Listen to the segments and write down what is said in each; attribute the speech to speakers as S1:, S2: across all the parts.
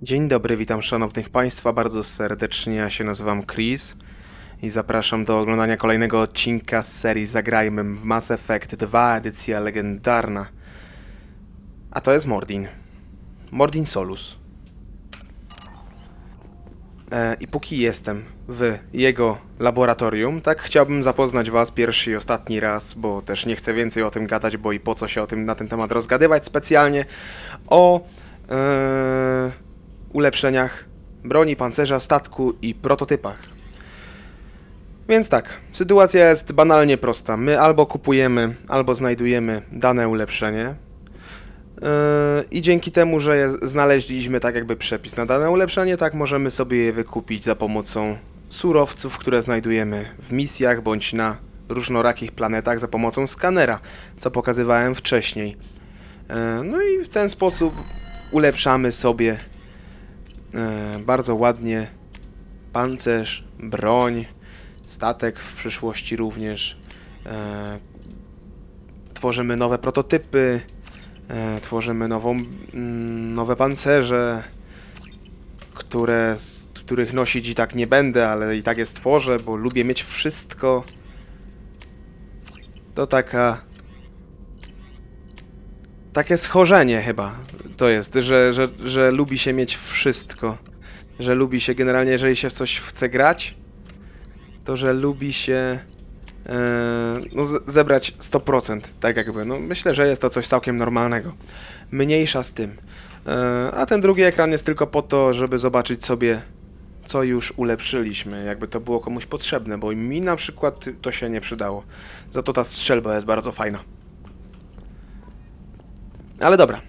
S1: Dzień dobry, witam szanownych państwa bardzo serdecznie. Ja się nazywam Chris i zapraszam do oglądania kolejnego odcinka z serii Zagrajmy w Mass Effect 2, edycja legendarna. A to jest Mordin. Mordin Solus. I póki jestem w jego laboratorium, tak chciałbym zapoznać was pierwszy i ostatni raz, bo też nie chcę więcej o tym gadać, bo i po co się na ten temat rozgadywać specjalnie, o ulepszeniach broni, pancerza, statku i prototypach. Więc tak, sytuacja jest banalnie prosta. My albo kupujemy, albo znajdujemy dane ulepszenie i dzięki temu, że znaleźliśmy tak jakby przepis na dane ulepszenie, tak możemy sobie je wykupić za pomocą surowców, które znajdujemy w misjach bądź na różnorakich planetach za pomocą skanera, co pokazywałem wcześniej. No i w ten sposób ulepszamy sobie bardzo ładnie pancerz, broń, statek w przyszłości również. Tworzymy nowe prototypy, tworzymy nowe pancerze, których nosić i tak nie będę, ale i tak je stworzę, bo lubię mieć wszystko. To takie schorzenie chyba to jest, że lubi się mieć wszystko. Że lubi się generalnie, jeżeli się w coś chce grać, to że lubi się zebrać 100%, tak jakby. No, myślę, że jest to coś całkiem normalnego. Mniejsza z tym. A ten drugi ekran jest tylko po to, żeby zobaczyć sobie, co już ulepszyliśmy, jakby to było komuś potrzebne, bo mi na przykład to się nie przydało. Za to ta strzelba jest bardzo fajna. Ale dobra,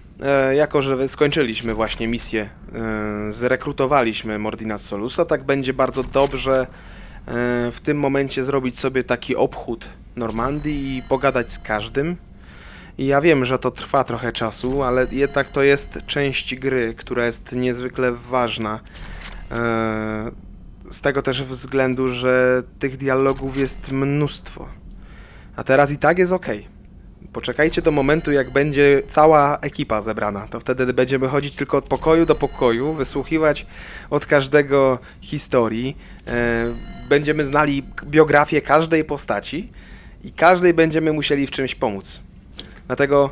S1: jako że skończyliśmy właśnie misję, zrekrutowaliśmy Mordina Solusa, tak będzie bardzo dobrze w tym momencie zrobić sobie taki obchód Normandii i pogadać z każdym. I ja wiem, że to trwa trochę czasu, ale jednak to jest część gry, która jest niezwykle ważna. Z tego też względu, że tych dialogów jest mnóstwo. A teraz i tak jest ok. Poczekajcie do momentu, jak będzie cała ekipa zebrana. To wtedy będziemy chodzić tylko od pokoju do pokoju, wysłuchiwać od każdego historii. Będziemy znali biografię każdej postaci i każdej będziemy musieli w czymś pomóc. Dlatego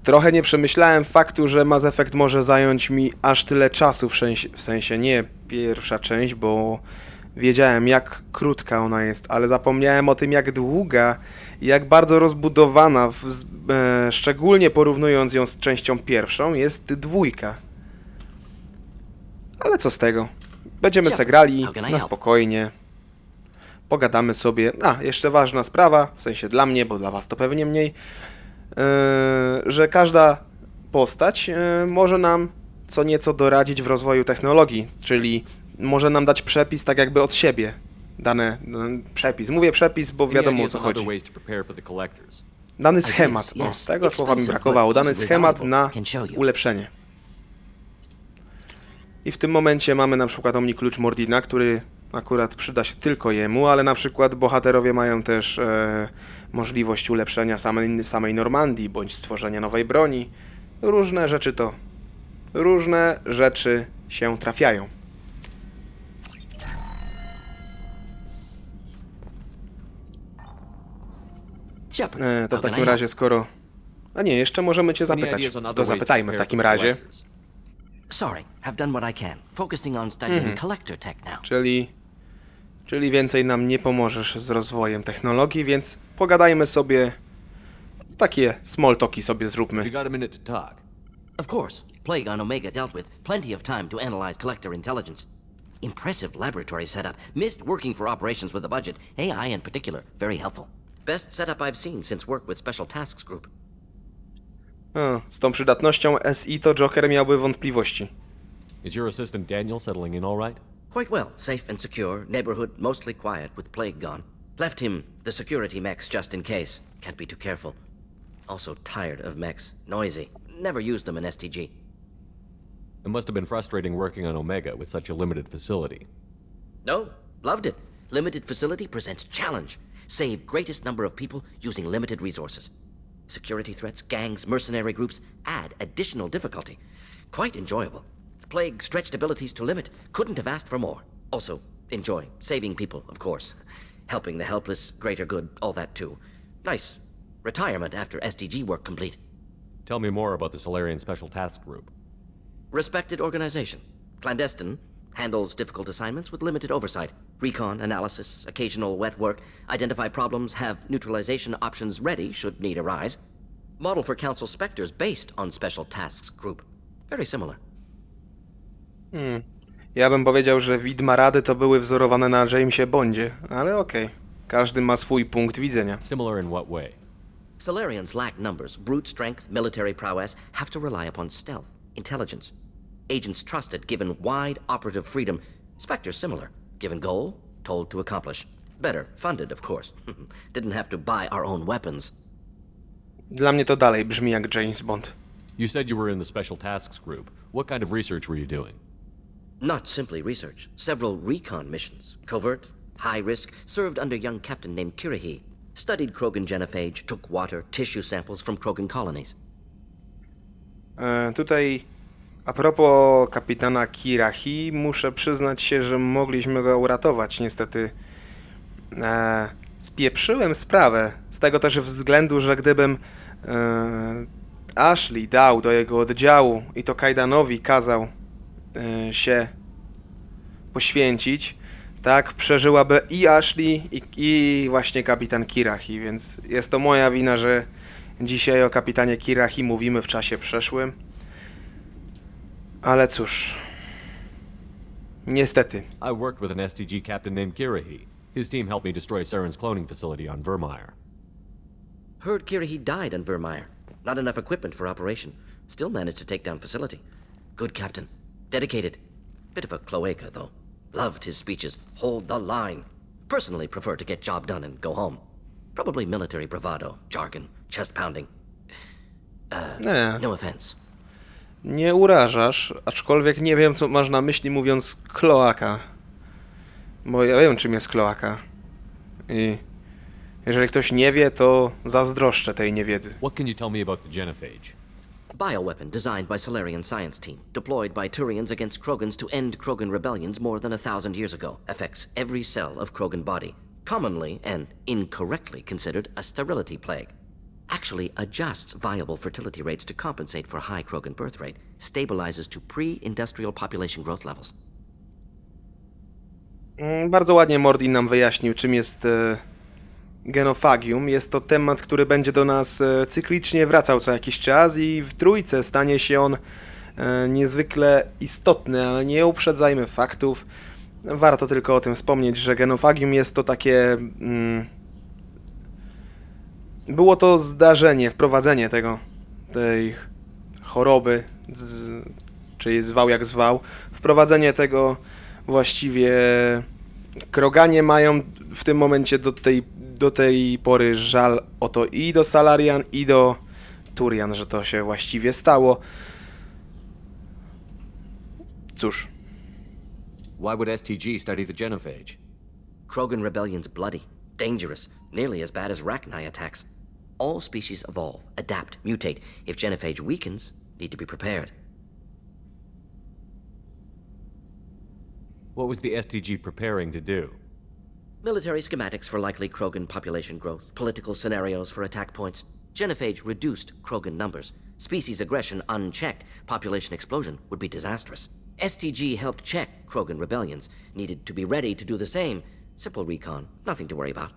S1: trochę nie przemyślałem faktu, że Mass Effect może zająć mi aż tyle czasu, w sensie nie pierwsza część, bo wiedziałem, jak krótka ona jest, ale zapomniałem o tym, jak długa i jak bardzo rozbudowana, szczególnie porównując ją z częścią pierwszą, jest dwójka. Ale co z tego? Będziemy se grali na spokojnie. Pogadamy sobie. A, jeszcze ważna sprawa, w sensie dla mnie, bo dla was to pewnie mniej, że każda postać może nam co nieco doradzić w rozwoju technologii, czyli może nam dać przepis tak jakby od siebie. Dany przepis. Mówię przepis, bo wiadomo o co chodzi. Dany schemat. O, tego słowa mi brakowało. Dany schemat na ulepszenie. I w tym momencie mamy na przykład omniklucz Mordina, który akurat przyda się tylko jemu, ale na przykład bohaterowie mają też możliwość ulepszenia samej Normandii, bądź stworzenia nowej broni. Różne rzeczy się trafiają. To w takim razie skoro... A nie, jeszcze możemy cię zapytać. To zapytajmy w takim razie.
S2: Sorry, have done what I can. Focusing on studying collector tech now.
S1: Czyli więcej nam nie pomożesz z rozwojem technologii, więc pogadajmy sobie. Takie small talki sobie zróbmy.
S2: Of course, Plague on Omega dealt with plenty of time to analyze collector intelligence. Impressive laboratory setup. Missed working for operations with a budget. AI in particular, very helpful. Best setup I've seen since work with Special Tasks Group.
S1: Z tą przydatnością SI to Joker miałby wątpliwości.
S3: Is your assistant Daniel settling in all right?
S2: Quite well. Safe and secure. Neighborhood mostly quiet with Plague gone. Left him the security mechs just in case. Can't be too careful. Also tired of mechs. Noisy. Never used them in STG.
S3: It must have been frustrating working on Omega with such a limited facility.
S2: No, loved it. Limited facility presents challenge. Save greatest number of people using limited resources. Security threats, gangs, mercenary groups add additional difficulty. Quite enjoyable. Plague stretched abilities to limit. Couldn't have asked for more. Also, enjoy. Saving people, of course. Helping the helpless, greater good, all that too. Nice. Retirement after SDG work complete.
S3: Tell me more about the Solarian Special Task Group.
S2: Respected organization. Clandestine. Handles difficult assignments with limited oversight. Recon, analysis, occasional wet work. Identify problems, have neutralization options ready should need arise. Model for Council Spectres based on Special Tasks Group. Very similar.
S1: Ja bym powiedział, że widma rady to były wzorowane na Jamesie Bondzie, ale okej. Każdy ma swój punkt widzenia.
S3: Similar in what way?
S2: Solarians lack numbers, brute strength, military prowess, have to rely upon stealth, intelligence. Agents trusted, given wide operative freedom. Spectres similar, given goal, told to accomplish. Better, funded, of course. Didn't have to buy our own weapons.
S1: Dla mnie to dalej brzmi jak James Bond.
S3: You said you were in the Special Tasks Group. What kind of research were you doing?
S2: Not simply research. Several recon missions. Covert, high risk, served under young captain named Kirihi. Studied Krogan genophage, took water, tissue samples from Krogan colonies.
S1: Tutaj a propos kapitana Kirahi, muszę przyznać się, że mogliśmy go uratować. Niestety spieprzyłem sprawę. Z tego też względu, że gdybym Ashley dał do jego oddziału i to Kajdanowi kazał się poświęcić, tak, przeżyłaby i Ashley, i właśnie kapitan Kirahi, więc jest to moja wina, że dzisiaj o kapitanie Kirahi mówimy w czasie przeszłym. Ale cóż, niestety.
S3: I worked with an SDG captain named Kirihi. His team helped me destroy Saren's cloning facility on Vermeer.
S2: Heard Kirihi died on Vermeer. Not enough equipment for operation. Still managed to take down facility. Good captain. Dedicated. Bit of a cloaca, though. Loved his speeches. Hold the line. Personally prefer to get job done and go home. Probably military bravado, jargon, chest pounding.
S1: Nie,
S2: No offense.
S1: nie urażasz, aczkolwiek nie wiem, co masz na myśli mówiąc kloaka. Bo ja wiem, czym jest kloaka. I jeżeli ktoś nie wie, to zazdroszczę tej niewiedzy.
S3: What can you tell me about the genophage?
S2: Bioweapon designed by Solarian science team. Deployed by Turians against Krogans to end Krogan rebellions more than 1,000 years ago. Affects every cell of Krogan body. Commonly and incorrectly considered a sterility plague. Actually adjusts viable fertility rates to compensate for high Krogan birth rate. Stabilizes to pre-industrial population growth levels.
S1: Bardzo ładnie Mordin nam wyjaśnił, czym jest genofagium. Jest to temat, który będzie do nas cyklicznie wracał co jakiś czas i w trójce stanie się on niezwykle istotny, ale nie uprzedzajmy faktów. Warto tylko o tym wspomnieć, że genofagium jest to takie... było to zdarzenie, wprowadzenie tej choroby, czyli zwał jak zwał, wprowadzenie tego właściwie Kroganie mają w tym momencie do tej pory żal o to i do Salarian, i do Turian, że to się właściwie stało. Cóż.
S3: Why would STG study the genophage?
S2: Krogan rebellion's bloody, dangerous, nearly as bad as Rachni attacks. All species evolve, adapt, mutate. If genophage weakens, need to be prepared.
S3: What was the STG preparing to do?
S2: Military schematics for likely Krogan population growth, political scenarios for attack points. Genophage reduced Krogan numbers. Species aggression unchecked, population explosion would be disastrous. STG helped check Krogan rebellions, needed to be ready to do the same. Simple recon, nothing to worry about.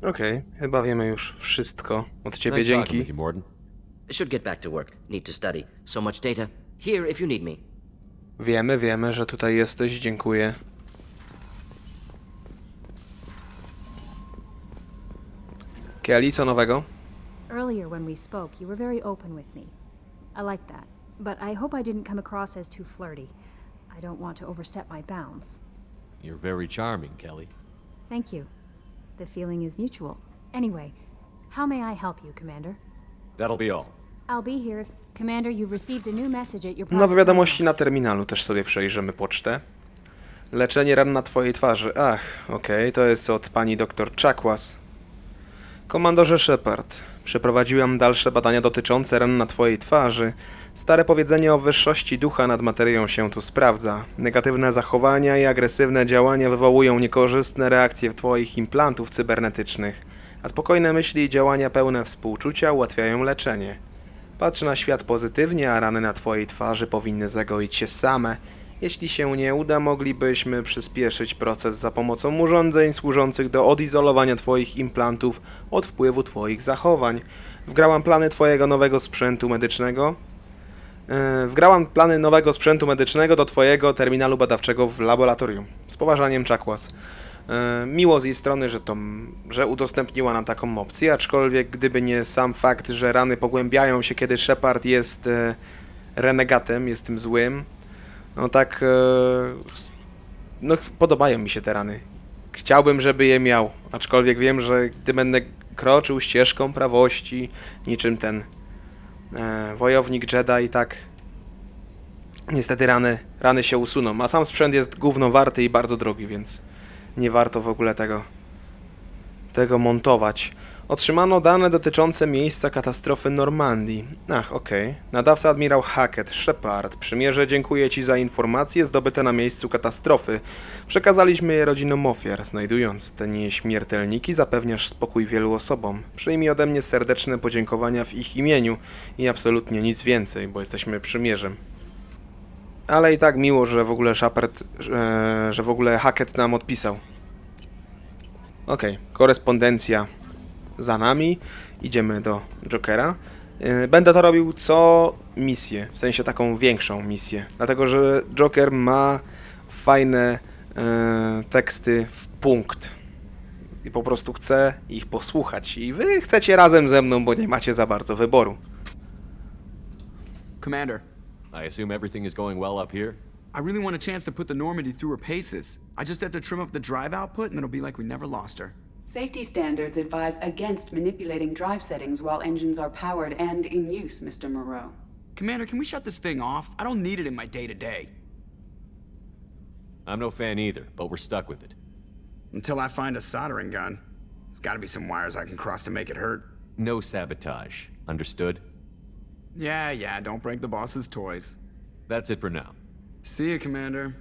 S1: Okej, chyba wiemy już wszystko od ciebie,
S3: Nice talking
S1: dzięki.
S3: with you, Morden.
S2: Should get back to work, need to study. So much data. Here if you need me.
S1: Wiemy, że tutaj jesteś, dziękuję. Kelly, co nowego?
S4: Earlier when we spoke, you were very open with me. I like that, but I hope I didn't come across as too flirty. I don't want to overstep my bounds.
S3: You're very charming, Kelly.
S4: Thank you. The feeling is mutual. Anyway, how may I help you, Commander?
S3: That'll be all.
S4: I'll be here if... Commander, you've received a new message at your...
S1: Nowe wiadomości na terminalu, też sobie przejrzymy pocztę. Leczenie ran na twojej twarzy. Ach, okej, to jest od pani doktor Czakłas. Komandorze Shepard, przeprowadziłam dalsze badania dotyczące ran na twojej twarzy. Stare powiedzenie o wyższości ducha nad materią się tu sprawdza. Negatywne zachowania i agresywne działania wywołują niekorzystne reakcje w twoich implantów cybernetycznych, a spokojne myśli i działania pełne współczucia ułatwiają leczenie. Patrz na świat pozytywnie, a rany na twojej twarzy powinny zagoić się same. Jeśli się nie uda, moglibyśmy przyspieszyć proces za pomocą urządzeń służących do odizolowania twoich implantów od wpływu twoich zachowań. Wgrałam plany nowego sprzętu medycznego do twojego terminalu badawczego w laboratorium. Z poważaniem, Czakłas. Miło z jej strony, że udostępniła nam taką opcję, aczkolwiek gdyby nie sam fakt, że rany pogłębiają się, kiedy Shepard jest renegatem, jest tym złym, no tak, no podobają mi się te rany. Chciałbym, żeby je miał, aczkolwiek wiem, że gdy będę kroczył ścieżką prawości, niczym ten wojownik Jedi, tak niestety rany się usuną, a sam sprzęt jest gówno warty i bardzo drogi, więc nie warto w ogóle tego montować. Otrzymano dane dotyczące miejsca katastrofy Normandii. Ach, okej. Nadawca admirał Hackett, Shepard. Przymierze, dziękuję Ci za informacje zdobyte na miejscu katastrofy. Przekazaliśmy je rodzinom ofiar. Znajdując te nieśmiertelniki, zapewniasz spokój wielu osobom. Przyjmij ode mnie serdeczne podziękowania w ich imieniu i absolutnie nic więcej, bo jesteśmy przymierzem. Ale i tak miło, że w ogóle że w ogóle Hackett nam odpisał. Okej, korespondencja za nami. Idziemy do Jokera. Będę to robił co misję, w sensie taką większą misję. Dlatego, że Joker ma fajne teksty w punkt. I po prostu chcę ich posłuchać. I wy chcecie razem ze mną, bo nie macie za bardzo wyboru.
S5: Commander,
S3: I assume everything is going well up here?
S5: I really want a chance to put the Normandy through her paces. I just have to trim up the drive output and it'll be like we never lost her.
S6: Safety standards advise against manipulating drive settings while engines are powered and in use, Mr. Moreau.
S5: Commander, can we shut this thing off? I don't need it in my day-to-day.
S3: I'm no fan either, but we're stuck with it.
S5: Until I find a soldering gun. There's gotta be some wires I can cross to make it hurt.
S3: No sabotage. Understood?
S5: Yeah, don't break the boss's toys.
S3: That's it for now.
S5: See you, Commander.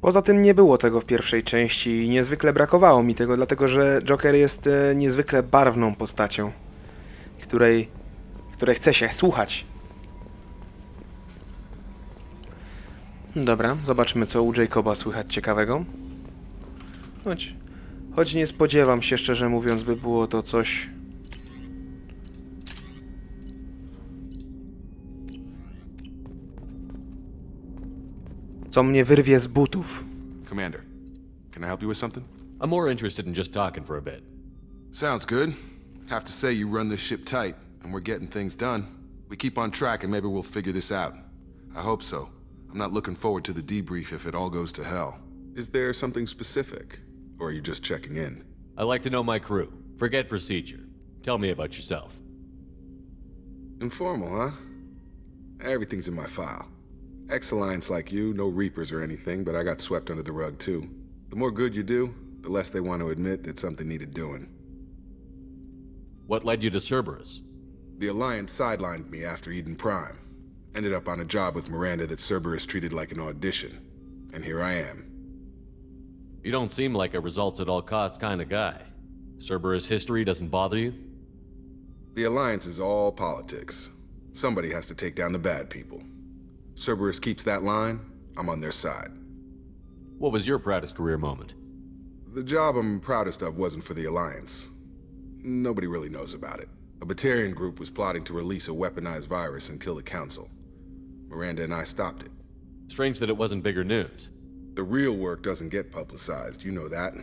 S1: Poza tym nie było tego w pierwszej części i niezwykle brakowało mi tego, dlatego że Joker jest niezwykle barwną postacią, której chce się słuchać. Dobra, zobaczmy co u Jacoba słychać ciekawego. Choć nie spodziewam się, szczerze mówiąc, by było to coś... co mnie wyrwie z butów.
S7: Commander, can I help you with something?
S3: I'm more interested in just talking for a bit.
S7: Sounds good. Have to say you run this ship tight, and we're getting things done. We keep on track and maybe we'll figure this out. I hope so. I'm not looking forward to the debrief if it all goes to hell. Is there something specific? Or are you just checking in?
S3: I like to know my crew. Forget procedure. Tell me about yourself.
S7: Informal, huh? Everything's in my file. Ex-Alliance like you, no Reapers or anything, but I got swept under the rug too. The more good you do, the less they want to admit that something needed doing.
S3: What led you to Cerberus?
S7: The Alliance sidelined me after Eden Prime. Ended up on a job with Miranda that Cerberus treated like an audition. And here I am.
S3: You don't seem like a results-at-all-costs kind of guy. Cerberus history doesn't bother you?
S7: The Alliance is all politics. Somebody has to take down the bad people. Cerberus keeps that line, I'm on their side.
S3: What was your proudest career moment?
S7: The job I'm proudest of wasn't for the Alliance. Nobody really knows about it. A Batarian group was plotting to release a weaponized virus and kill the Council. Miranda and I stopped it.
S3: Strange that it wasn't bigger news.
S7: The real work doesn't get publicized, you know that.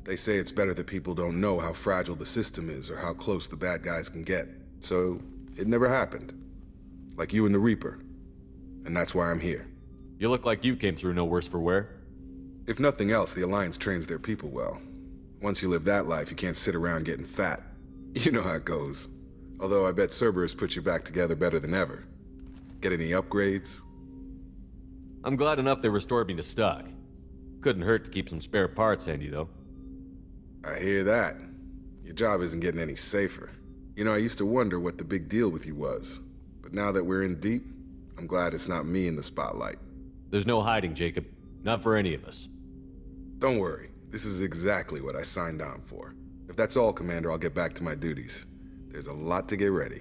S7: They say it's better that people don't know how fragile the system is or how close the bad guys can get. So, it never happened. Like you and the Reaper. And that's why I'm here.
S3: You look like you came through no worse for wear.
S7: If nothing else, the Alliance trains their people well. Once you live that life, you can't sit around getting fat. You know how it goes. Although I bet Cerberus put you back together better than ever. Get any upgrades?
S3: I'm glad enough they restored me to stock. Couldn't hurt to keep some spare parts handy, though.
S7: I hear that. Your job isn't getting any safer. You know, I used to wonder what the big deal with you was. But now that we're in deep, I'm glad it's not me in the spotlight.
S3: There's no hiding, Jacob. Not for any of us.
S7: Don't worry. This is exactly what I signed on for. If that's all, Commander, I'll get back to my duties. There's a lot to get ready.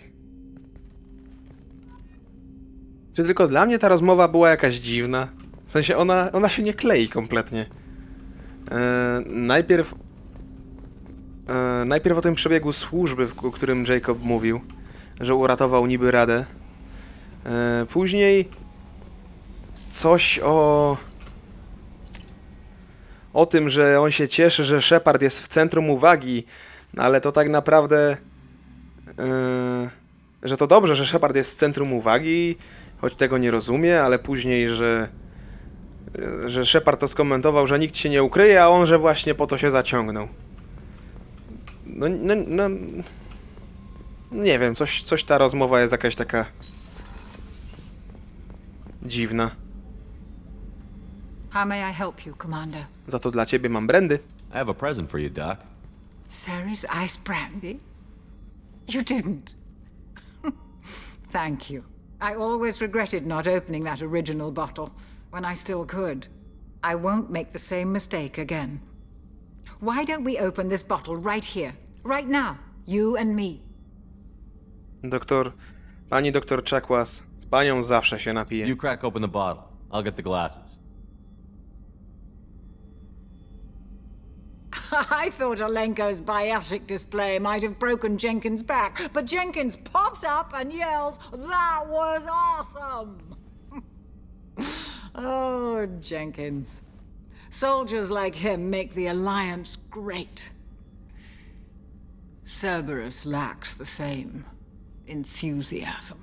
S1: Czy tylko dla mnie ta rozmowa była jakaś dziwna? W sensie ona się nie klei kompletnie. Najpierw o tym przebiegu służby, o którym Jacob mówił, że uratował niby Radę. Później coś o tym, że on się cieszy, że Shepard jest w centrum uwagi, ale to tak naprawdę że to dobrze, że Shepard jest w centrum uwagi, choć tego nie rozumie, ale później, że Shepard to skomentował, że nikt się nie ukryje, a on, że właśnie po to się zaciągnął. No nie wiem, coś ta rozmowa jest jakaś taka dziwna.
S8: How may I help you, Commander?
S1: Za to dla ciebie mam brandy.
S3: I have a present for you, Doc.
S8: Sarah's ice brandy? You didn't. Thank you. I always regretted not opening that original bottle when I still could. I won't make the same mistake again. Why don't we open this bottle right here, right now, you and me?
S1: Pani doktor Czekłas, z panią zawsze się napije.
S3: You crack open the bottle. I'll get the glasses.
S8: I thought Alenko's biotic display might have broken Jenkins' back, but Jenkins pops up and yells, "That was awesome!" Oh, Jenkins. Soldiers like him make the Alliance great. Cerberus lacks the same enthusiasm.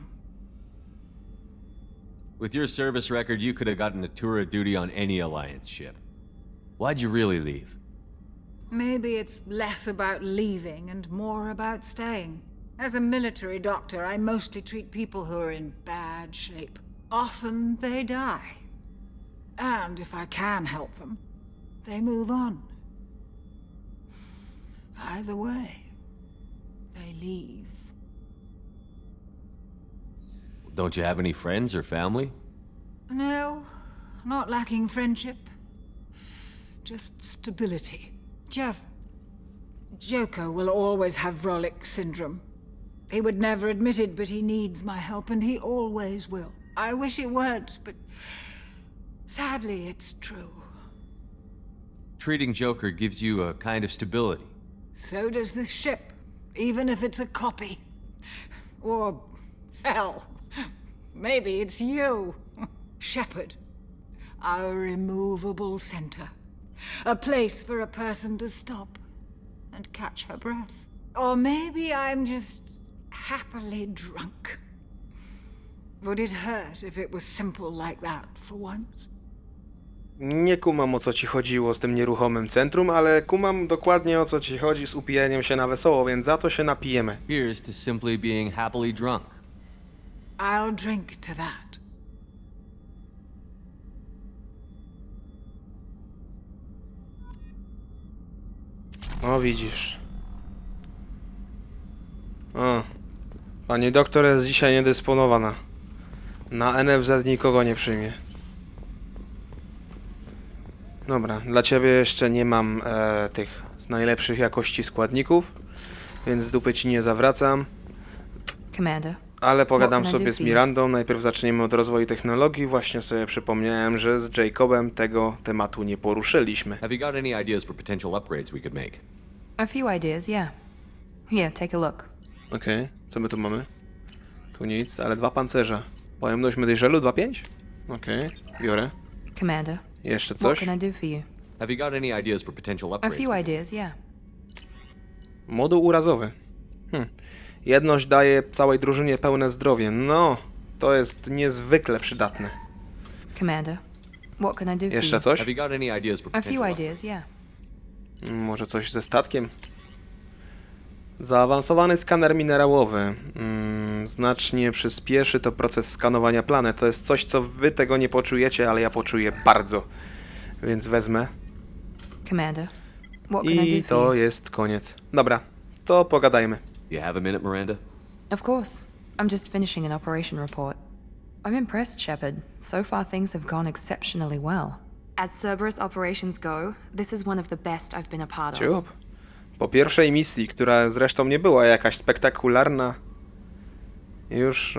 S3: With your service record, you could have gotten a tour of duty on any Alliance ship. Why'd you really leave?
S8: Maybe it's less about leaving and more about staying. As a military doctor, I mostly treat people who are in bad shape. Often they die. And if I can help them, they move on. Either way, they leave.
S3: Don't you have any friends or family?
S8: No, not lacking friendship. Just stability. Joko will always have Vrolic syndrome. He would never admit it, but he needs my help, and he always will. I wish it weren't, but sadly, it's true.
S3: Treating Joker gives you a kind of stability.
S8: So does this ship, even if it's a copy. Or, hell, maybe it's you, Shepard, our immovable center. A place for a person to stop and catch her breath. Or maybe I'm just happily drunk. Would it hurt if it was simple like that for once?
S1: Nie kumam, o co ci chodziło z tym nieruchomym centrum, ale kumam dokładnie, o co ci chodzi z upijaniem się na wesoło, więc za to się napijemy.
S3: Here's to simply being happily drunk.
S8: I'll drink to that.
S1: O, widzisz. O. Pani doktor jest dzisiaj niedysponowana. Na NFZ nikogo nie przyjmie. Dobra, dla ciebie jeszcze nie mam tych z najlepszych jakości składników, więc dupy ci nie zawracam.
S9: Commander.
S1: Ale pogadam sobie z Mirandą. Najpierw zaczniemy od rozwoju technologii. Właśnie sobie przypomniałem, że z Jacobem tego tematu nie poruszyliśmy.
S3: Have you got any ideas for potential upgrades we could make?
S9: A few ideas, yeah. Here, take a look.
S1: Okej, co my tu mamy? Tu nic, ale 2 pancerza. Pojemność medyczelu 2,5? Okej, biorę.
S9: Commander.
S1: Jeszcze
S9: What
S1: coś?
S9: can I do for you?
S3: Have you got any ideas for potential
S9: A
S3: upgrades?
S9: few ideas, yeah.
S1: Moduł urazowy. Jedność daje całej drużynie pełne zdrowie. No, to jest niezwykle przydatne.
S9: Commander. What can I do for
S1: Jeszcze
S9: you?
S1: coś?
S3: Have you got any ideas for
S9: A
S3: potential
S9: few ideas, yeah.
S1: Może coś ze statkiem? Zaawansowany skaner minerałowy. Znacznie przyspieszy to proces skanowania planet. To jest coś, co wy tego nie poczujecie, ale ja poczuję bardzo. Więc wezmę.
S9: Commander. What can I
S1: I
S9: do for
S1: to
S9: you?
S1: jest koniec. Dobra, to pogadajmy.
S3: You have a minute, Miranda?
S9: Of course. I'm just finishing an operation report. I'm impressed, Shepard. So far things have gone exceptionally well. As Cerberus operations go, this is one of the best I've been a part of.
S1: Ciup. Po pierwszej misji, która zresztą nie była jakaś spektakularna, już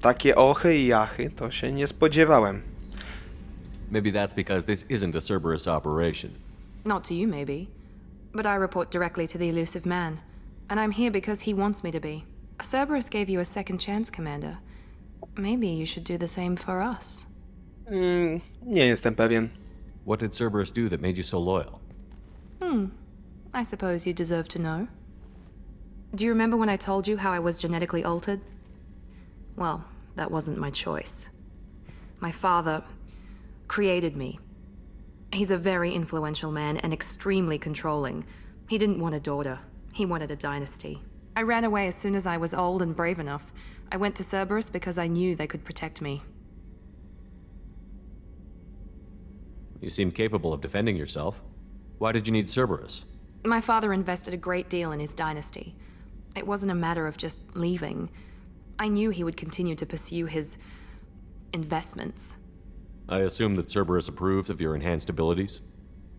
S1: takie ochy i jachy to się nie spodziewałem.
S3: Maybe that's because this isn't a Cerberus operation.
S9: Not to you, maybe. But I report directly to the elusive man. And I'm here because he wants me to be. Cerberus gave you a second chance, Commander. Maybe you should do the same for us.
S1: Nie jestem pewien.
S3: What did Cerberus do that made you so loyal?
S9: I suppose you deserve to know. Do you remember when I told you how I was genetically altered? Well, that wasn't my choice. My father created me. He's a very influential man and extremely controlling. He didn't want a daughter. He wanted a dynasty. I ran away as soon as I was old and brave enough. I went to Cerberus because I knew they could protect me.
S3: You seem capable of defending yourself. Why did you need Cerberus?
S9: My father invested a great deal in his dynasty. It wasn't a matter of just leaving. I knew he would continue to pursue his investments.
S3: I assume that Cerberus approved of your enhanced abilities?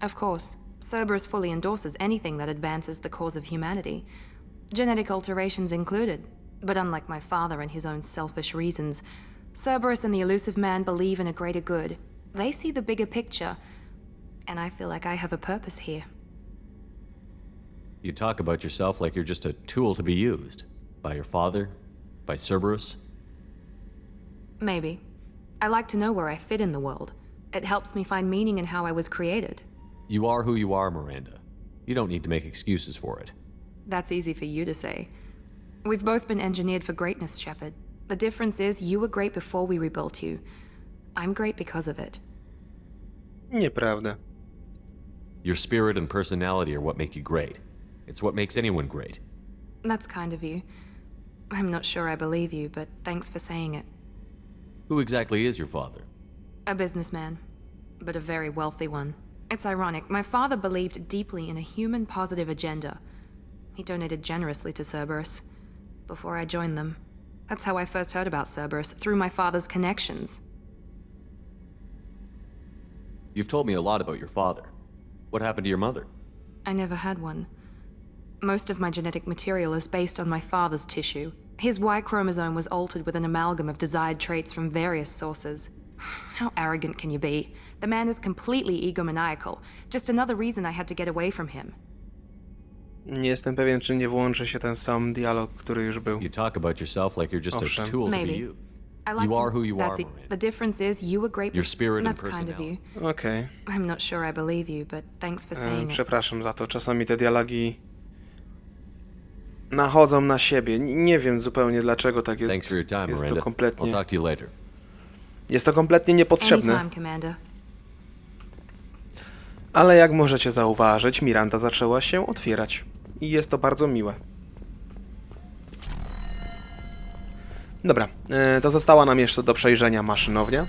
S9: Of course. Cerberus fully endorses anything that advances the cause of humanity. Genetic alterations included. But unlike my father and his own selfish reasons, Cerberus and the elusive man believe in a greater good. They see the bigger picture, and I feel like I have a purpose here.
S3: You talk about yourself like you're just a tool to be used. By your father? By Cerberus?
S9: Maybe. I like to know where I fit in the world. It helps me find meaning in how I was created.
S3: You are who you are, Miranda. You don't need to make excuses for it.
S9: That's easy for you to say. We've both been engineered for greatness, Shepard. The difference is you were great before we rebuilt you. I'm great because of it.
S1: Nieprawda.
S3: Your spirit and personality are what make you great. It's what makes anyone great.
S9: That's kind of you. I'm not sure I believe you, but thanks for saying it.
S3: Who exactly is your father?
S9: A businessman, but a very wealthy one. It's ironic. My father believed deeply in a human-positive agenda. He donated generously to Cerberus before I joined them. That's how I first heard about Cerberus, through my father's connections.
S3: You've told me a lot about your father. What happened to your mother?
S9: I never had one. Most of my genetic material is based on my father's tissue. His Y chromosome was altered with an amalgam of desired traits from various sources. How arrogant can you be? The man is completely egomaniacal. Just another reason I had to get away from him.
S1: Nie jestem pewien, czy nie włączy się ten sam dialog, który już był.
S3: You talk about yourself like you're just
S1: Owszem.
S3: a tool to be
S9: Maybe.
S3: used.
S9: I like
S3: You are
S9: to-
S3: who you are,
S9: that's it.
S3: Miranda.
S9: The difference is you were great.
S3: Your spirit and
S9: That's kind of you.
S1: Okej.
S9: I'm not sure I believe you, but thanks for saying it.
S1: Przepraszam za to. Czasami te dialogi nachodzą na siebie. Nie wiem zupełnie dlaczego tak jest.
S3: Thanks for your time,
S1: Jest to
S3: Miranda. I'll
S1: kompletnie,
S3: talk to you later.
S1: jest to kompletnie niepotrzebne.
S9: Anytime, Commander.
S1: Ale jak możecie zauważyć, Miranda zaczęła się otwierać. I jest to bardzo miłe. Dobra, to została nam jeszcze do przejrzenia maszynownia.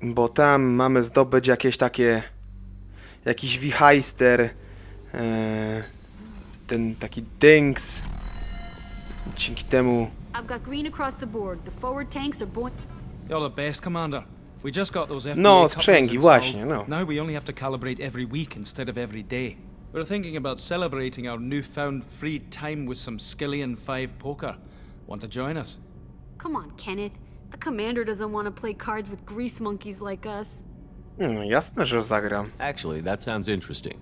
S1: Bo tam mamy zdobyć jakieś takie... Jakiś wichajster. Ten taki dynks. Dzięki temu...
S10: I've got green across the board. The forward tanks are going.
S11: You're the best, Commander. We just got those FDA
S1: No,
S11: couplers
S1: sprzęgi,
S11: installed.
S1: właśnie, no.
S11: Now we only have to calibrate every week instead of every day. We're thinking about celebrating our newfound free time with some Skillian 5 poker. Want to join us?
S10: Come on, Kenneth. The commander doesn't want to play cards with grease monkeys like us.
S1: No jasne, że zagram.
S3: Actually, that sounds interesting.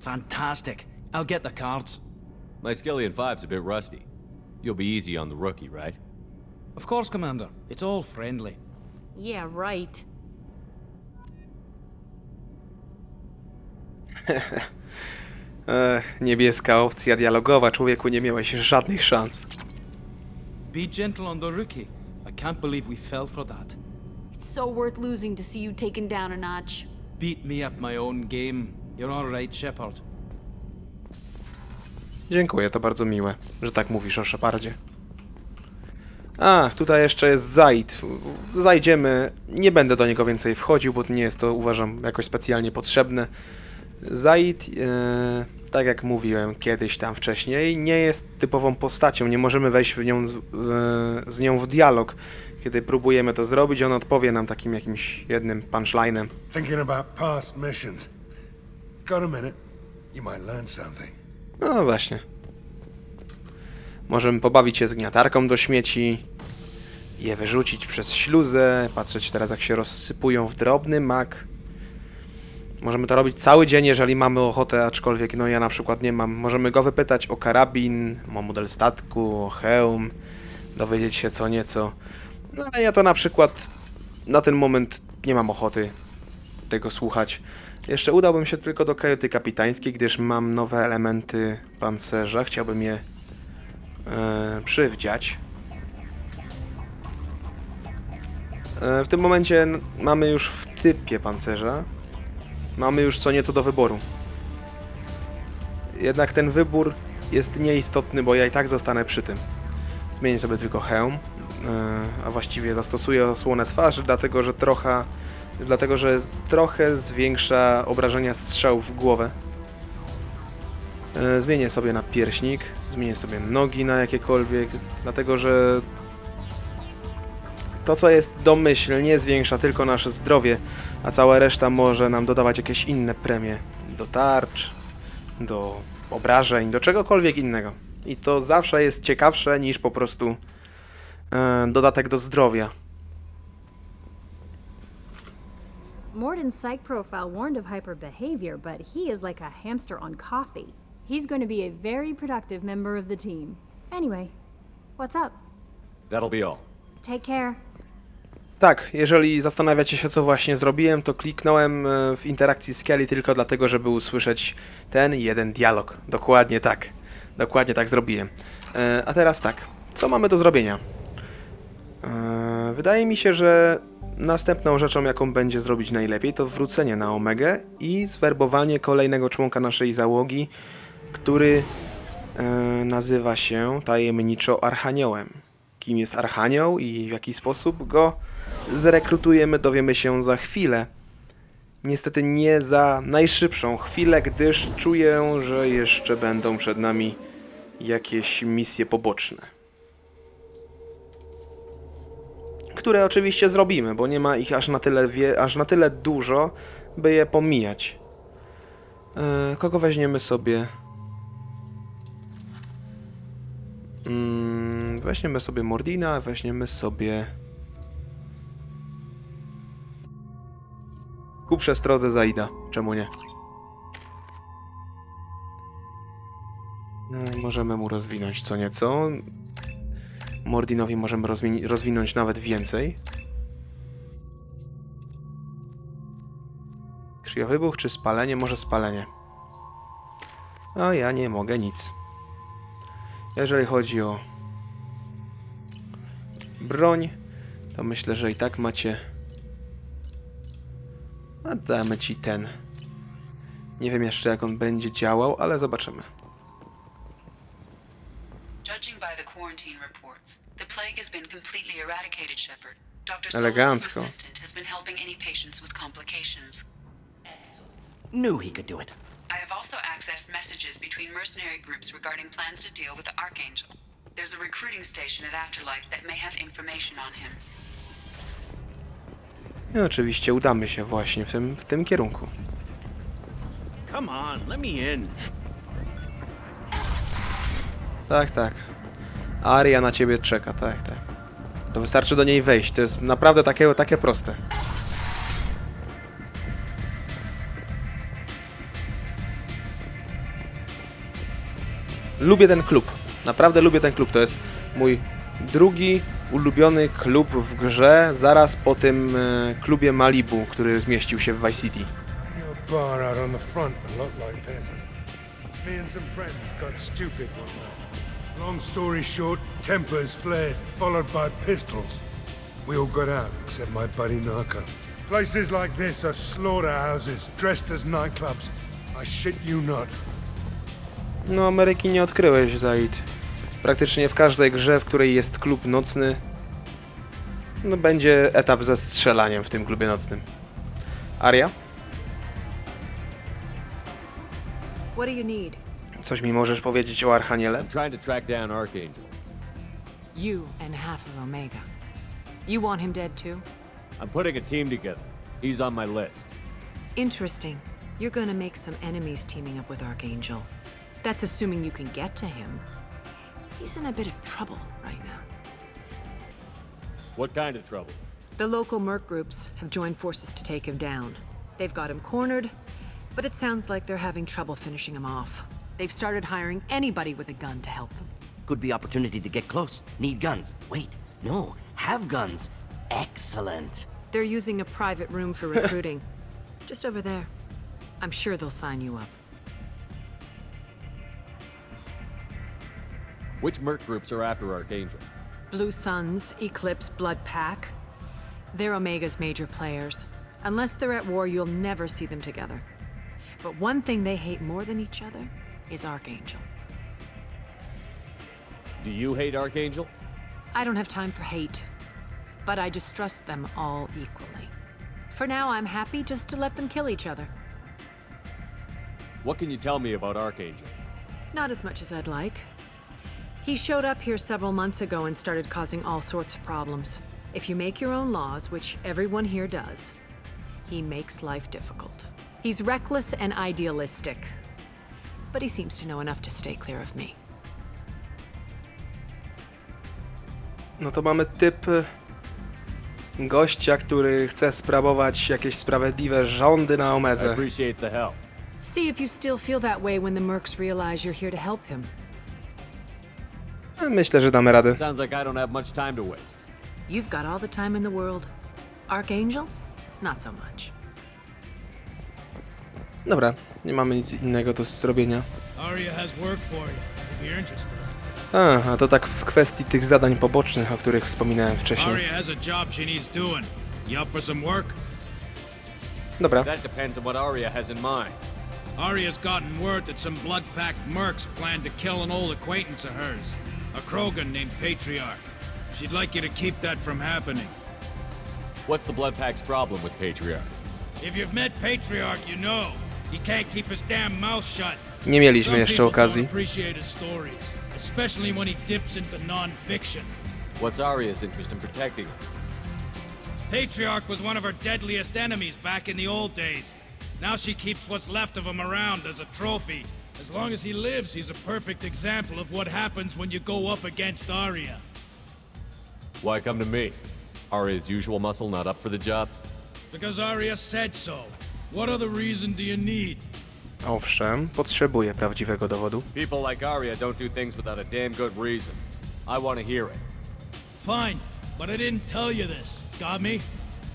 S11: Fantastic. I'll get the cards.
S3: My Skillian 5's a bit rusty. You'll be easy on the rookie, right?
S11: Of course, Commander. It's all friendly.
S10: Yeah, right.
S1: Niebieska opcja dialogowa. Człowieku, nie miałeś żadnych szans.
S11: Be gentle on the rookie. I can't believe we fell for that.
S10: It's so worth losing to see you taken down a notch.
S11: Beat me at my own game. You're all right, Shepard.
S1: Dziękuję, to bardzo miłe, że tak mówisz o Shepardzie. A, tutaj jeszcze jest Zaid. Zajdziemy. Nie będę do niego więcej wchodził, bo nie jest to, uważam, jakoś specjalnie potrzebne. Zaid, tak jak mówiłem kiedyś tam wcześniej, nie jest typową postacią, nie możemy wejść z nią w dialog. Kiedy próbujemy to zrobić, on odpowie nam takim jakimś jednym punchlinem.
S12: Thinking about past missions. Got a minute? You might learn something.
S1: No właśnie. Możemy pobawić się z gniatarką do śmieci, je wyrzucić przez śluzę, patrzeć teraz jak się rozsypują w drobny mak. Możemy to robić cały dzień, jeżeli mamy ochotę, aczkolwiek no ja na przykład nie mam. Możemy go wypytać o karabin, o model statku, o hełm, dowiedzieć się co nieco. No ale ja to na przykład na ten moment nie mam ochoty tego słuchać. Jeszcze udałbym się tylko do kajuty kapitańskiej, gdyż mam nowe elementy pancerza. Chciałbym je przywdziać. W tym momencie mamy już w typie pancerza. Mamy już co nieco do wyboru. Jednak ten wybór jest nieistotny, bo ja i tak zostanę przy tym. Zmienię sobie tylko hełm, a właściwie zastosuję osłonę twarzy, dlatego że trochę zwiększa obrażenia strzałów w głowę. Zmienię sobie na pierśnik, zmienię sobie nogi na jakiekolwiek, dlatego że to, co jest domyślnie, zwiększa tylko nasze zdrowie, a cała reszta może nam dodawać jakieś inne premie. Do tarcz, do obrażeń, do czegokolwiek innego. I to zawsze jest ciekawsze niż po prostu dodatek do zdrowia.
S4: Morden's psych profile warned of hyper behavior, but he is like a hamster on coffee. He's going to be a very productive member of the team. Anyway, what's up?
S3: That'll be all.
S4: Take care.
S1: Tak, jeżeli zastanawiacie się, co właśnie zrobiłem, to kliknąłem w interakcji z Kelly tylko dlatego, żeby usłyszeć ten jeden dialog. Dokładnie tak. Dokładnie tak zrobiłem. A teraz tak. Co mamy do zrobienia? Wydaje mi się, że następną rzeczą, jaką będzie zrobić najlepiej, to wrócenie na Omegę i zwerbowanie kolejnego członka naszej załogi, który nazywa się tajemniczo Archaniołem. Kim jest Archanioł i w jaki sposób go zrekrutujemy, dowiemy się za chwilę. Niestety nie za najszybszą chwilę, gdyż czuję, że jeszcze będą przed nami jakieś misje poboczne. Które oczywiście zrobimy, bo nie ma ich aż na tyle dużo, by je pomijać. Kogo weźmiemy sobie? Weźmiemy sobie Mordina, weźmiemy sobie... Ku przestrodze Zaida. Czemu nie? Możemy mu rozwinąć co nieco. Mordinowi możemy rozwinąć nawet więcej. Krwiowybuch czy spalenie? Może spalenie. A ja nie mogę nic. Jeżeli chodzi o broń, to myślę, że i tak macie... A damy ci ten. Nie wiem jeszcze, jak on będzie działał, ale zobaczymy.
S6: Judging by the quarantine reports, the plague has been completely eradicated, Shepard. Dr.
S1: Elegancko.
S6: Solis' assistant has been helping any patients with complications.
S2: Knew he could do it.
S6: I have also accessed messages between mercenary groups regarding plans to deal with the Archangel. There's a recruiting station at Afterlight that may have information on him.
S1: I oczywiście udamy się właśnie w tym kierunku.
S11: Come on, let me in.
S1: Tak, tak. Aria na ciebie czeka, tak, tak. To wystarczy do niej wejść, to jest naprawdę takie proste. Lubię ten klub. Naprawdę lubię ten klub. To jest mój drugi ulubiony klub w grze, zaraz po tym klubie Malibu, który zmieścił się w Vice City.
S12: Bar out on the front, a lot like this. Me and some friends got stupid one night. Long story short, tempers flared, followed by pistols. We all got out, except my buddy Narco. Places like this are slaughterhouses, dressed as nightclubs. I shit you not.
S1: No, Ameryki nie odkryłeś, Zaid. Praktycznie w każdej grze, w której jest klub nocny, no będzie etap ze strzelaniem w tym klubie nocnym. Aria?
S9: What do you need?
S1: Coś mi możesz powiedzieć o Archaniele?
S3: I'm trying to track down Archangel.
S8: You and half of Omega. You want him dead too?
S3: I'm putting a team together. He's on my list.
S8: Interesting. You're gonna make some enemies teaming up with Archangel. That's assuming you can get to him. He's in a bit of trouble right now.
S3: What kind of trouble?
S8: The local merc groups have joined forces to take him down. They've got him cornered, but it sounds like they're having trouble finishing him off. They've started hiring anybody with a gun to help them.
S2: Could be opportunity to get close. Need guns. Wait, no, have guns. Excellent.
S8: They're using a private room for recruiting. Just over there. I'm sure they'll sign you up.
S3: Which merc groups are after Archangel?
S8: Blue Suns, Eclipse, Blood Pack. They're Omega's major players. Unless they're at war, you'll never see them together. But one thing they hate more than each other is Archangel.
S3: Do you hate Archangel?
S8: I don't have time for hate, but I distrust them all equally. For now, I'm happy just to let them kill each other.
S3: What can you tell me about Archangel?
S8: Not as much as I'd like. He showed up here several months ago and started causing all sorts of problems. If you make your own laws, which everyone here does, he makes life difficult. He's reckless and idealistic, but he seems to know enough to stay clear of me.
S1: No to mamy typ gościa, który chce sprawować jakieś sprawiedliwe rządy na
S3: I
S1: Omedze.
S3: appreciate the help.
S8: See if you still feel that way when the mercs realize you're here to help him.
S1: Myślę, że damy radę.
S3: Sounds like I don't have much time to waste.
S8: You've got all the time in the world. Archangel? Not so much.
S1: Dobra, nie mamy nic innego do zrobienia.
S11: Aria has work for you, if you're interested.
S1: A to tak w kwestii tych zadań pobocznych, o których wspominałem wcześniej.
S11: Aria has a job she needs doing. You up for some work?
S1: Dobra.
S3: That depends on what Aria has in mind.
S11: Aria's gotten word that some blood-packed mercs plan to kill an old acquaintance of hers, a Krogan named Patriarch. She'd like you to keep that from happening.
S3: What's the Blood Pack's problem with Patriarch?
S11: If you've met Patriarch, you know. He can't keep his damn mouth shut.
S1: Nie mieliśmy
S11: Some
S1: jeszcze
S11: people
S1: okazji.
S11: don't appreciate his stories, especially when he dips into non-fiction.
S3: What's Aria's interest in protecting him?
S11: Patriarch was one of her deadliest enemies back in the old days. Now she keeps what's left of him around as a trophy. As long as he lives, he's a perfect example of what happens when you go up against Aria.
S3: Why come to me? Aria's usual muscle not up for the job?
S11: Because Aria said so. What other reason do you need?
S1: Owszem, potrzebuję prawdziwego dowodu.
S3: People like Aria don't do things without a damn good reason. I want to hear it.
S11: Fine, but I didn't tell you this. Got me?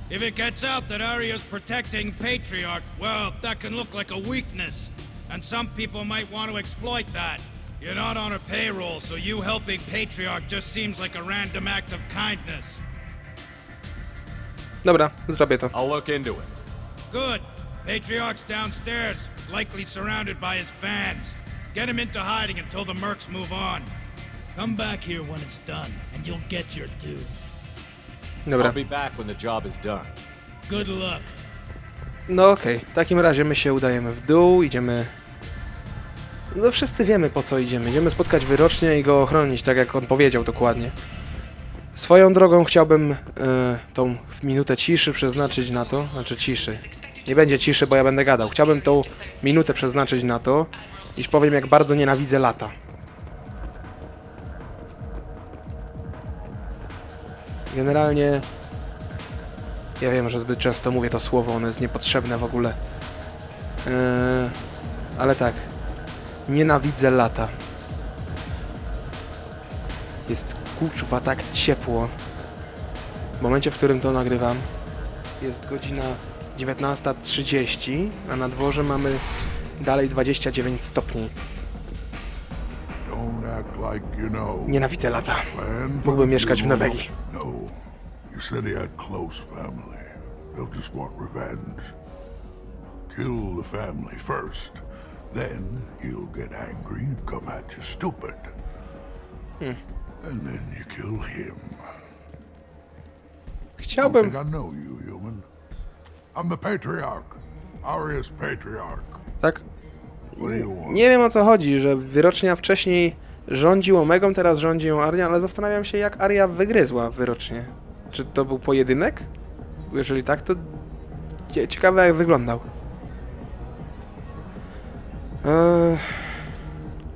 S11: If it gets out that Aria's protecting Patriarch, well, that can look like a weakness. And some people might want to exploit that. You're not on her payroll, so you helping Patriarch just seems like a random act of kindness.
S1: Dobra, zrobię to.
S3: I'll look into it.
S11: Good. Patriarch's downstairs, likely surrounded by his fans. Get him into hiding until the mercs move on. Come back here when it's done, and you'll get your due.
S1: Dobra.
S3: I'll be back when the job is done.
S11: Good luck.
S1: No okej, w takim razie my się udajemy w dół, idziemy... No wszyscy wiemy, po co idziemy. Idziemy spotkać Wyrocznię i go ochronić, tak jak on powiedział dokładnie. Swoją drogą chciałbym tą minutę ciszy przeznaczyć na to, znaczy ciszy. Nie będzie ciszy, bo ja będę gadał. Chciałbym tą minutę przeznaczyć na to, iż powiem, jak bardzo nienawidzę lata. Generalnie... Ja wiem, że zbyt często mówię to słowo, ono jest niepotrzebne w ogóle. Ale tak. Nienawidzę lata. Jest kurwa tak ciepło. W momencie, w którym to nagrywam, jest godzina 19:30, a na dworze mamy dalej 29 stopni. Nienawidzę lata. Mógłbym mieszkać w Norwegii.
S13: You said he had close family. They'll just want revenge. Kill the family first. Then he'll get angry and come at you stupid. And then you kill him.
S1: Chciałbym...
S13: I think I know you, human. I'm the Patriarch. Aria's Patriarch.
S1: Tak? Nie wiem, o co chodzi, że Wyrocznia wcześniej rządził Omegą, teraz rządzi ją Aria, ale zastanawiam się, jak Aria wygryzła Wyrocznię. Czy to był pojedynek? Jeżeli tak, to ciekawe, jak wyglądał.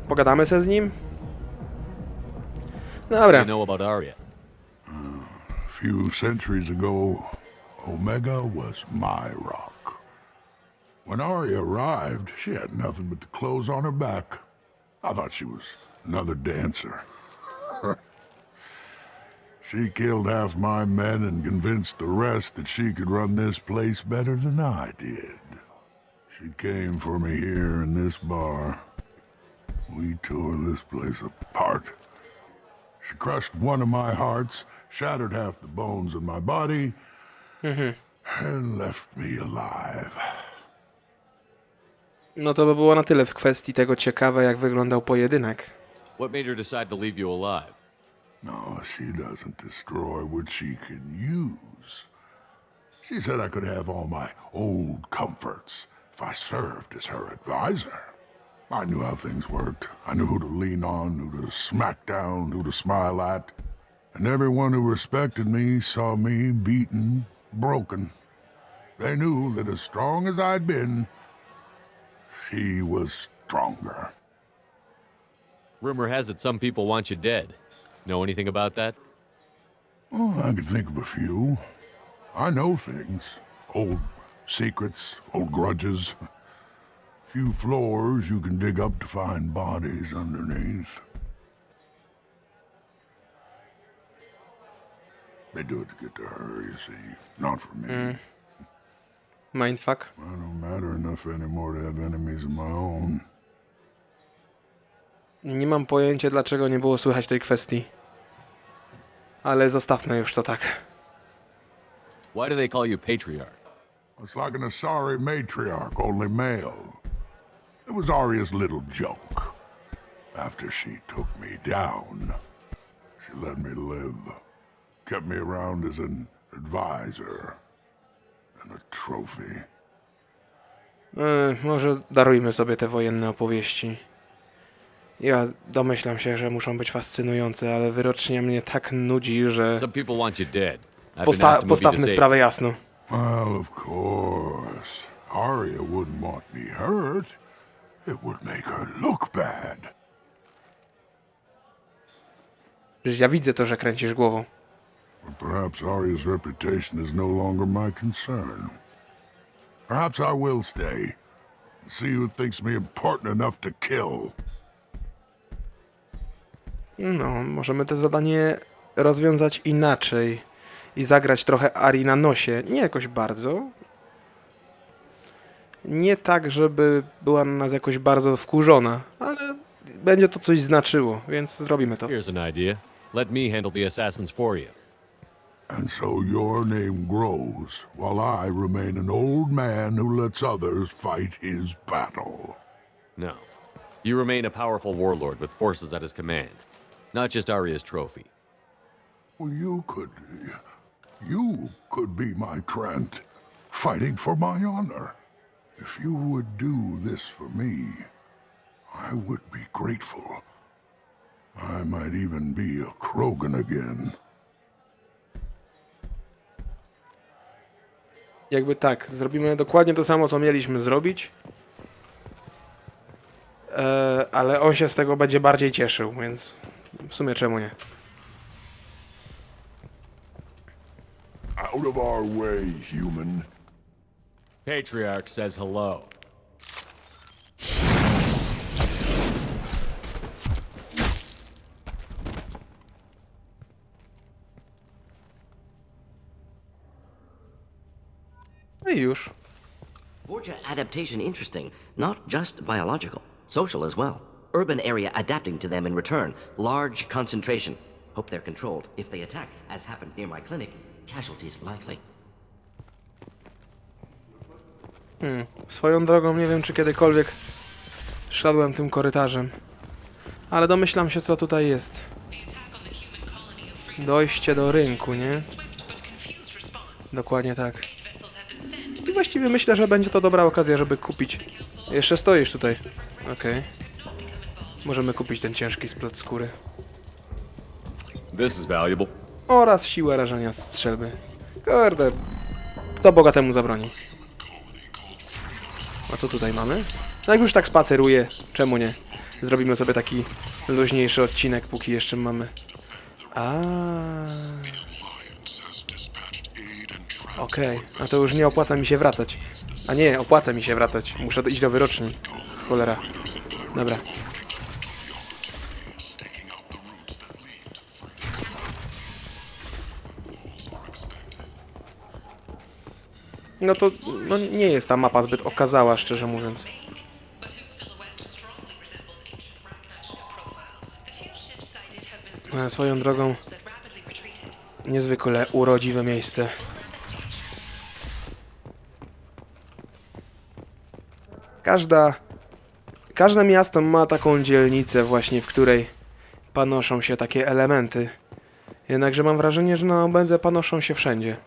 S1: Pogadamy se z nim? Dobra.
S3: You know about Arya?
S13: A few centuries ago, Omega was my rock. When Arya arrived, she had nothing but the clothes on her back. I thought she was another dancer. She killed half my men and convinced the rest that she could run this place better than I did. She came for me here in this bar. We tore this place apart. She crushed one of my hearts, shattered half the bones in my body, and left me alive.
S1: No to by było na tyle w kwestii tego ciekawe, jak wyglądał pojedynek.
S3: What made her decide to leave you alive?
S13: No, she doesn't destroy what she can use. She said I could have all my old comforts if I served as her advisor. I knew how things worked. I knew who to lean on, who to smack down, who to smile at. And everyone who respected me saw me beaten, broken. They knew that as strong as I'd been, she was stronger.
S3: Rumor has it some people want you dead. Know anything about that?
S13: Oh, I could think of a few. I know things. Old secrets, old grudges. Few floors you can dig up to find bodies underneath. They do it to get to her, you see. Not for me.
S1: Mindfuck.
S13: I don't matter enough anymore to have enemies of my own.
S1: Nie mam pojęcia, dlaczego nie było słychać tej kwestii. Ale zostawmy już to tak.
S3: Why do they call you patriarch?
S13: It's like an Asari matriarch, only male. It was Arya's little joke. After she took me down, she let me live. Kept me around as an advisor and a trophy.
S1: Może darujmy sobie te wojenne opowieści. Ja domyślam się, że muszą być fascynujące, ale Wyrocznia mnie tak nudzi, że
S3: Some people want you dead. I've been asked to move you to
S1: postawmy
S3: safety.
S1: sprawę jasno.
S13: Well, of course. Arya wouldn't want me hurt. It would make her look bad.
S1: Przecież ja widzę to, że kręcisz głową.
S13: But perhaps Arya's reputation is no longer my concern. Perhaps I will stay and see who thinks me important enough to kill.
S1: No, możemy to zadanie rozwiązać inaczej i zagrać trochę Arii na nosie. Nie jakoś bardzo. Nie tak, żeby była na nas jakoś bardzo wkurzona, ale będzie to coś znaczyło, więc zrobimy to.
S3: Here's an idea. Let me handle the assassins for you.
S13: And so your name grows, while I remain an old man who lets others fight his battle.
S3: No. You remain a powerful warlord with forces at his command. Not just Arya's trophy.
S13: Well, you could be my Krant, fighting for my honor. If you would do this for me, I would be grateful. I might even be a Krogan again.
S1: Jakby tak, zrobimy dokładnie to samo, co mieliśmy zrobić. Ale on się z tego będzie bardziej cieszył, więc w sumie czemu nie?
S13: Out of our way, human.
S3: Patriarch says hello.
S1: No i już.
S2: Borgia adaptation interesting, not just biological, social as well. Urban area adapting to them in return. Large concentration. Hope they're controlled. If they attack, as happened near my clinic, casualties likely.
S1: Swoją drogą nie wiem, czy kiedykolwiek szedłem tym korytarzem. Ale domyślam się, co tutaj jest. Dojście do rynku, nie? Dokładnie tak. I właściwie myślę, że będzie to dobra okazja, żeby kupić Jeszcze stoisz tutaj. Okej. Możemy kupić ten ciężki splot skóry.
S3: This is valuable.
S1: Oraz siłę rażenia strzelby. Kurde. Kto bogatemu zabroni? A co tutaj mamy? No jak już tak spaceruję, czemu nie? Zrobimy sobie taki luźniejszy odcinek, póki jeszcze mamy. Okej, a to już nie opłaca mi się wracać. A nie, opłaca mi się wracać. Muszę iść do wyroczni. Cholera. Dobra. No to no nie jest ta mapa zbyt okazała, szczerze mówiąc. Ale swoją drogą niezwykle urodziwe miejsce. Każde miasto ma taką dzielnicę właśnie, w której panoszą się takie elementy. Jednakże mam wrażenie, że na obędze panoszą się wszędzie.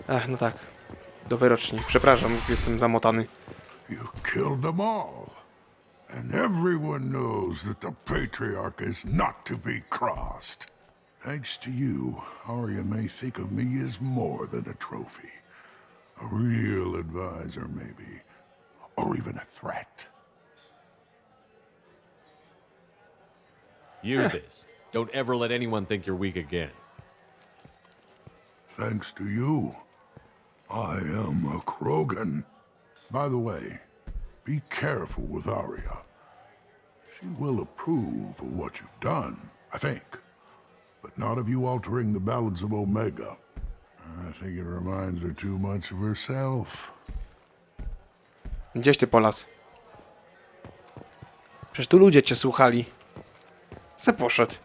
S1: Ach, no tak. Do wyroczni. Przepraszam, jestem zamotany.
S13: You killed them all. And everyone knows that the patriarch is not to be crossed. Thanks to you, Arya may think of me as more than a trophy. A real advisor, maybe. Or even a threat.
S3: Use this. Don't ever let anyone think you're weak again.
S13: Thanks to you, I am a Krogan. By the way, be careful with Arya. She will approve of what you've done, I think. But not of you altering the balance of Omega. I think it reminds her too much of herself.
S1: Gdzieś ty, Polas? Przecież tu ludzie cię słuchali. Se poszedł.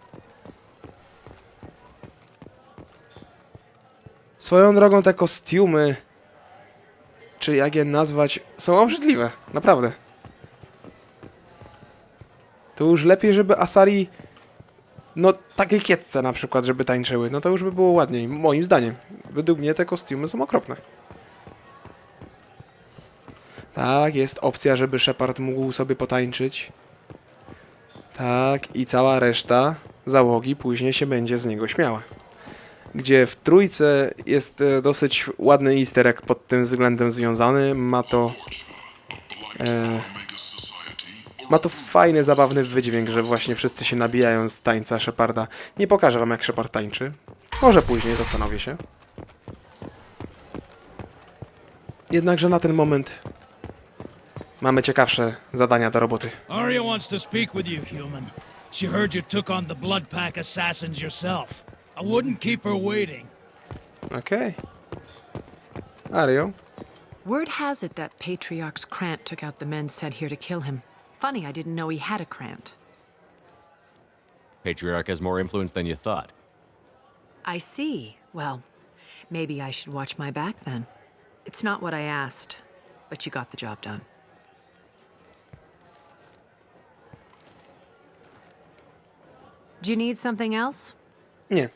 S1: Swoją drogą te kostiumy, czy jak je nazwać, są obrzydliwe. Naprawdę. To już lepiej, żeby Asari, no takiej kiecce na przykład, żeby tańczyły. No to już by było ładniej, moim zdaniem. Według mnie te kostiumy są okropne. Tak, jest opcja, żeby Shepard mógł sobie potańczyć. Tak, i cała reszta załogi później się będzie z niego śmiała. Gdzie w trójce jest dosyć ładny easter egg pod tym względem związany. Ma to fajny, zabawny wydźwięk, że właśnie wszyscy się nabijają z tańca Sheparda. Nie pokażę wam, jak Shepard tańczy. Może później, zastanowię się. Jednakże na ten moment mamy ciekawsze zadania do roboty.
S11: Arya wants to speak with you, human. She heard you took on the Blood Pack assassins yourself. I wouldn't keep her waiting.
S1: Okej. Aryo?
S14: Word has it that Patriarch's Krant took out the men sent here to kill him. Funny, I didn't know he had a Krant.
S3: Patriarch has more influence than you thought.
S14: I see. Well, maybe I should watch my back then. It's not what I asked, but you got the job done. Do you need something else?
S1: Nie.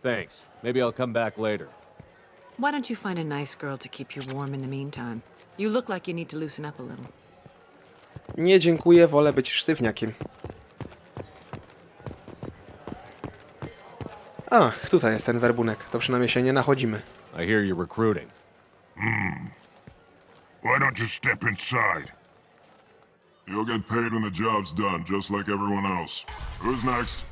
S3: Thanks. Maybe I'll come back later.
S14: Why don't you find a nice girl to keep you warm in the meantime? You look like you need to loosen up a little.
S1: Nie, dziękuję, wolę być sztywniakiem. Ach, tutaj jest ten werbunek. To przynajmniej się nie nachodzimy.
S3: I hear you're recruiting.
S13: Why don't you step inside?
S15: You'll get paid when the job's done, just like everyone else. Who's next?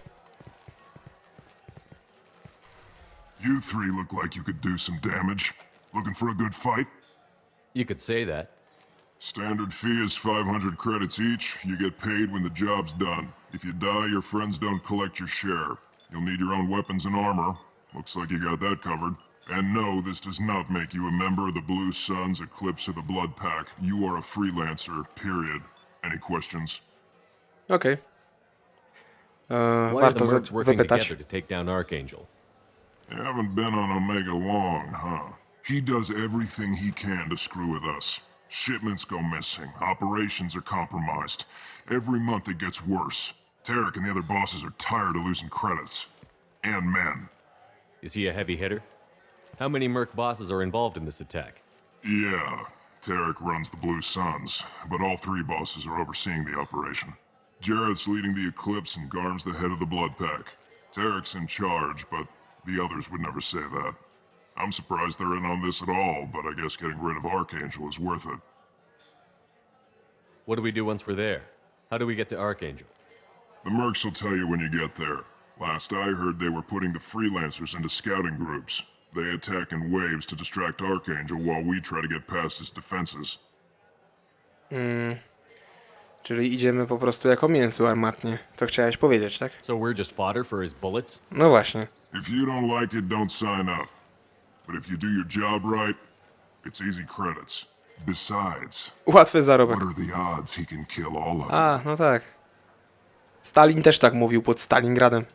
S15: You three look like you could do some damage. Looking for a good fight?
S3: You could say that.
S15: Standard fee is 500 credits each. You get paid when the job's done. If you die, your friends don't collect your share. You'll need your own weapons and armor. Looks like you got that covered. And no, this does not make you a member of the Blue Suns, Eclipse, or the Blood Pack. You are a freelancer, period. Any questions?
S1: Okej.
S3: Why are the
S1: Warto
S3: mercs working
S1: wypytać.
S3: together to take down Archangel?
S15: You haven't been on Omega long, huh? He does everything he can to screw with us. Shipments go missing. Operations are compromised. Every month it gets worse. Tarek and the other bosses are tired of losing credits. And men.
S3: Is he a heavy hitter? How many merc bosses are involved in this attack?
S15: Yeah, Tarek runs the Blue Suns, but all three bosses are overseeing the operation. Jarrett's leading the Eclipse and Garm's the head of the Blood Pack. Tarek's in charge, but the others would never say that. I'm surprised they're in on this at all, but I guess getting rid of Archangel is worth it.
S3: What do we do once we're there? How do we get to Archangel?
S15: The Mercs will tell you when you get there. Last I heard, they were putting the freelancers into scouting groups. They attack in waves to distract Archangel while we try to get past his defenses.
S1: Czyli idziemy po prostu jako mięso armatnie. To chciałeś powiedzieć, tak?
S3: So we're just fodder for his bullets?
S1: No właśnie.
S15: If you don't like it, don't sign up. But if you do your job right, it's easy credits. Besides,
S1: Łatwy zarobek.
S15: what are the odds he can kill all of them?
S1: A, no tak. Stalin też tak mówił pod Stalingradem.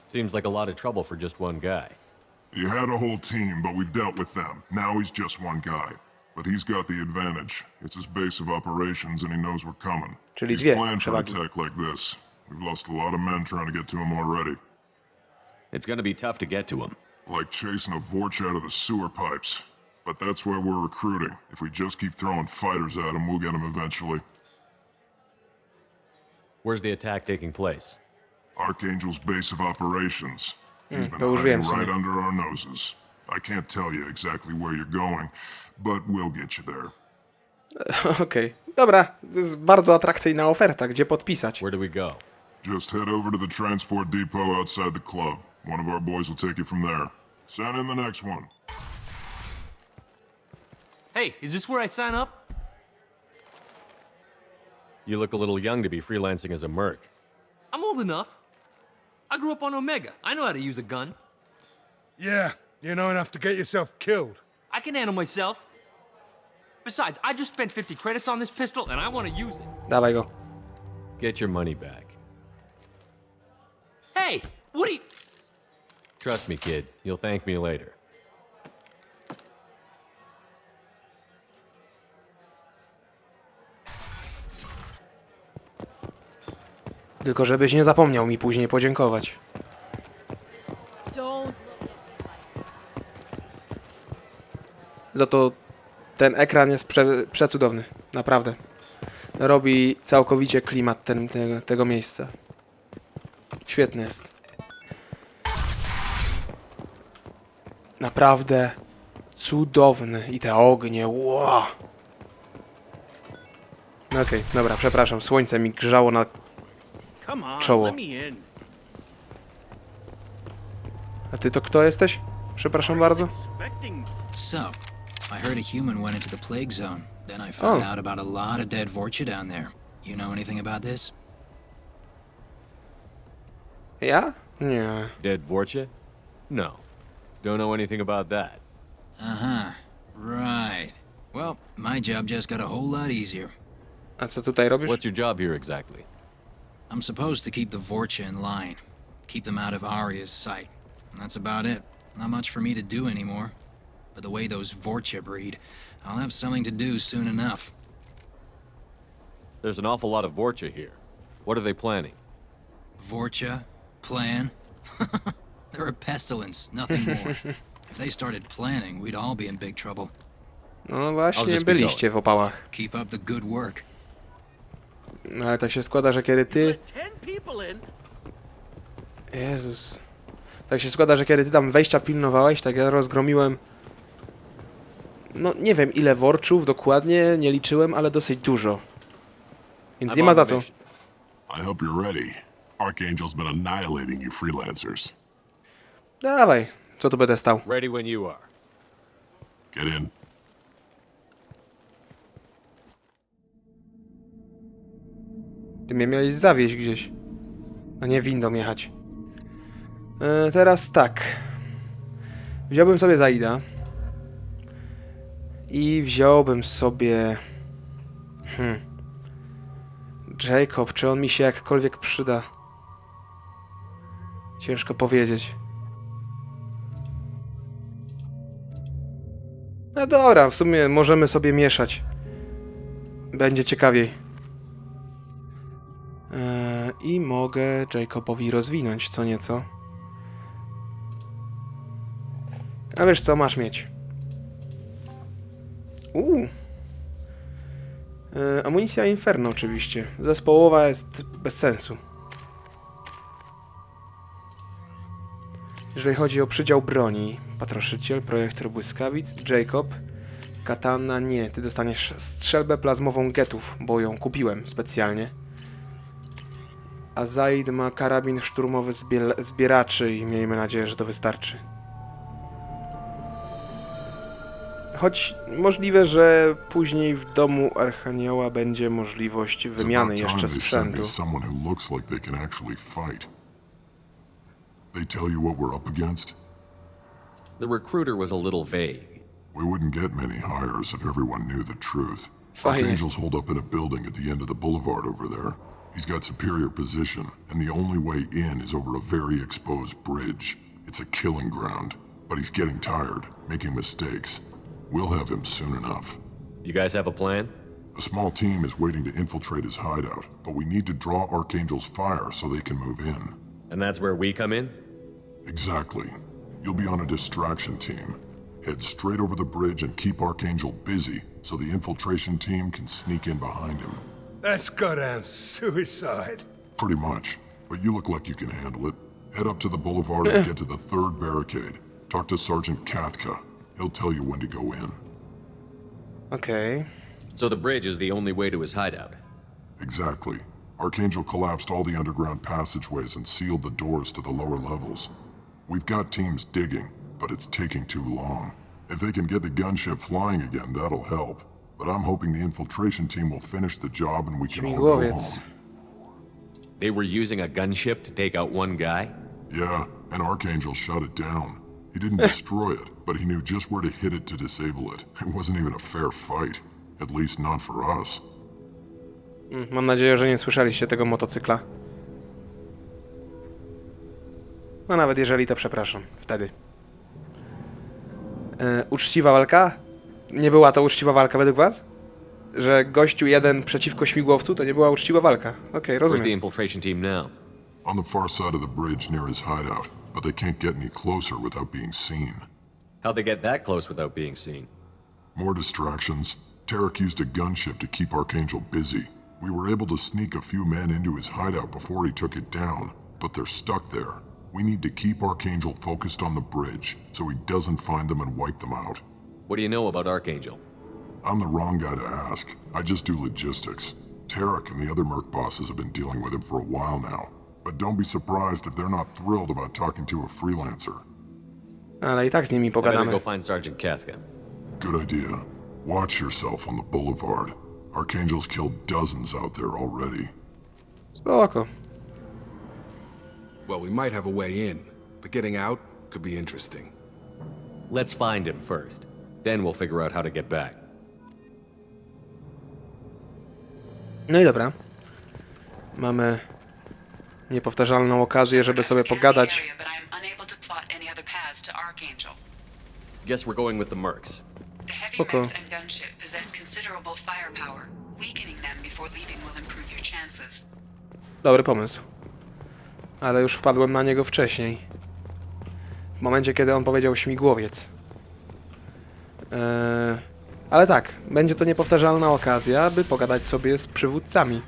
S3: Seems like a lot of trouble for just one guy.
S15: You had a whole team, but we've dealt with them. Now he's just one guy. But he's got the advantage. It's his base of operations and he knows we're coming.
S1: Czyli
S15: He's
S1: dwie
S15: planned for an
S1: przewagi.
S15: attack like this. We've lost a lot of men trying to get to him already.
S3: It's gonna be tough to get to him.
S15: Like chasing a Vorch out of the sewer pipes. But that's why we're recruiting. If we just keep throwing fighters at him, we'll get him eventually.
S3: Where's the attack taking place?
S15: Archangel's base of operations. He's been
S1: to już wiem
S15: hiding
S1: w sumie.
S15: right under our noses. I can't tell you exactly where you're going, but we'll get you there.
S1: Okej. Dobra, to jest bardzo atrakcyjna oferta. Gdzie podpisać?
S3: Where do we go?
S15: Just head over to the transport depot outside the club. One of our boys will take you from there. Send in the next one.
S16: Hey, is this where I sign up?
S3: You look a little young to be freelancing as a merc.
S16: I'm old enough. I grew up on Omega. I know how to use a gun.
S12: Yeah, you know enough to get yourself killed.
S16: I can handle myself. Besides, I just spent 50 credits on this pistol, and I want to use it.
S1: Dawaj go.
S3: Get your money back.
S16: Hey, what are you...
S3: Trust me, kid. You'll thank me later.
S1: Tylko żebyś nie zapomniał mi później podziękować. Za to ten ekran jest przecudowny. Naprawdę. Robi całkowicie klimat tego miejsca. Świetny jest. Naprawdę cudowny. I te ognie. Wow. Okej, dobra, przepraszam. Słońce mi grzało na czoło. A ty to kto jesteś? Przepraszam bardzo.
S17: So, I heard a human went into the plague zone. Then I found out about a lot of dead Vorcha down there. You know anything about this?
S1: Ja? Nie.
S3: Dead Vorcha? No. Don't know anything about that.
S17: Uh-huh. Right. Well, my job just got a whole lot easier.
S1: A co tutaj robisz?
S3: What's your job here exactly?
S17: I'm supposed to keep the Vorcha in line. Keep them out of Arya's sight. That's about it. Not much for me to do anymore. But the way those Vorcha breed, I'll have something to do soon enough.
S3: There's an awful lot of Vorcha here. What are they planning?
S17: Vorcha? Plan? They're a pestilence, nothing more. If they started planning, we'd all be in big trouble.
S1: No właśnie, byliście w opałach.
S17: Keep up the good work.
S1: No ale tak się składa, że kiedy ty... Jezus. Tak się składa, że kiedy ty tam wejścia pilnowałeś, tak ja rozgromiłem... No nie wiem ile worczów dokładnie, nie liczyłem, ale dosyć dużo. Więc nie ma za co.
S15: I hope you're ready. Archangel's been annihilating you freelancers.
S1: Dawaj, co tu będę stał?
S3: Ready when you are.
S15: Get in.
S1: Ty mnie miałeś zawieźć gdzieś, a nie windą jechać. Teraz tak. Wziąłbym sobie Zaida. I wziąłbym sobie... Jacob, czy on mi się jakkolwiek przyda? Ciężko powiedzieć. No dobra, w sumie możemy sobie mieszać. Będzie ciekawiej. I mogę Jacobowi rozwinąć co nieco. A wiesz co, masz mieć. Amunicja Inferno oczywiście. Zespołowa jest bez sensu. Jeżeli chodzi o przydział broni, patroszyciel, projektor błyskawic, Jacob, katana, nie, ty dostaniesz strzelbę plazmową getów, bo ją kupiłem specjalnie. A Zaid ma karabin szturmowy zbieraczy i miejmy nadzieję, że to wystarczy. Choć możliwe, że później w domu Archanioła będzie możliwość wymiany jeszcze sprzętu.
S15: They tell you what we're up against?
S3: The recruiter was a little vague.
S15: We wouldn't get many hires if everyone knew the truth.
S1: Fajnie.
S15: Archangel's holed up in a building at the end of the boulevard over there. He's got superior position, and the only way in is over a very exposed bridge. It's a killing ground, but he's getting tired, making mistakes. We'll have him soon enough.
S3: You guys have a plan?
S15: A small team is waiting to infiltrate his hideout, but we need to draw Archangel's fire so they can move in.
S3: And that's where we come in?
S15: Exactly. You'll be on a distraction team. Head straight over the bridge and keep Archangel busy so the infiltration team can sneak in behind him.
S12: That's goddamn suicide.
S15: Pretty much. But you look like you can handle it. Head up to the boulevard and get to the third barricade. Talk to Sergeant Kathka. He'll tell you when to go in.
S1: Okay.
S3: So the bridge is the only way to his hideout?
S15: Exactly. Archangel collapsed all the underground passageways and sealed the doors to the lower levels. We've got teams digging, but it's taking too long. If they can get the gunship flying again, that'll help. But I'm hoping the infiltration team will finish the job and we can all go home.
S3: They were using a gunship to take out one guy?
S15: Yeah, and Archangel shut it down. He didn't destroy it, but he knew just where to hit it to disable it. It wasn't even a fair fight. At least not for us.
S1: Mam nadzieję, że nie słyszeliście tego motocykla. No nawet jeżeli, to przepraszam. Wtedy. Uczciwa walka? Nie była to uczciwa walka według was? Że gościu jeden przeciwko śmigłowcu to nie była uczciwa walka. Okej, rozumiem.
S3: Where's the infiltration team now?
S15: On the far side of the bridge near his hideout, but they can't get any closer without being seen.
S3: How'd they get that close without being seen?
S15: More distractions. Tarek used a gunship to keep Archangel busy. We were able to sneak a few men into his hideout before he took it down, but they're stuck there. We need to keep Archangel focused on the bridge, so he doesn't find them and wipe them out.
S3: What do you know about Archangel?
S15: I'm the wrong guy to ask. I just do logistics. Tarek and the other merc bosses have been dealing with him for a while now. But don't be surprised if they're not thrilled about talking to a freelancer.
S1: Ale i tak z nimi pogadamy.
S3: Go find Sergeant Kathka.
S15: Good idea. Watch yourself on the boulevard. Archangel's killed dozens out there already.
S1: Spoko.
S7: Well, we might have a way in, but getting out could be interesting.
S3: Let's find him first. Then we'll figure out how to get back.
S1: No i dobra. Mamy niepowtarzalną okazję, żeby sobie pogadać.
S3: Guess we're going with the mercs.
S6: The heavy mechs and gunship possess considerable firepower. Weakening them before leaving will improve your chances.
S1: Dobry pomysł. Ale już wpadłem na niego wcześniej. W momencie, kiedy on powiedział śmigłowiec. Ale tak, będzie to niepowtarzalna okazja, by pogadać sobie z przywódcami.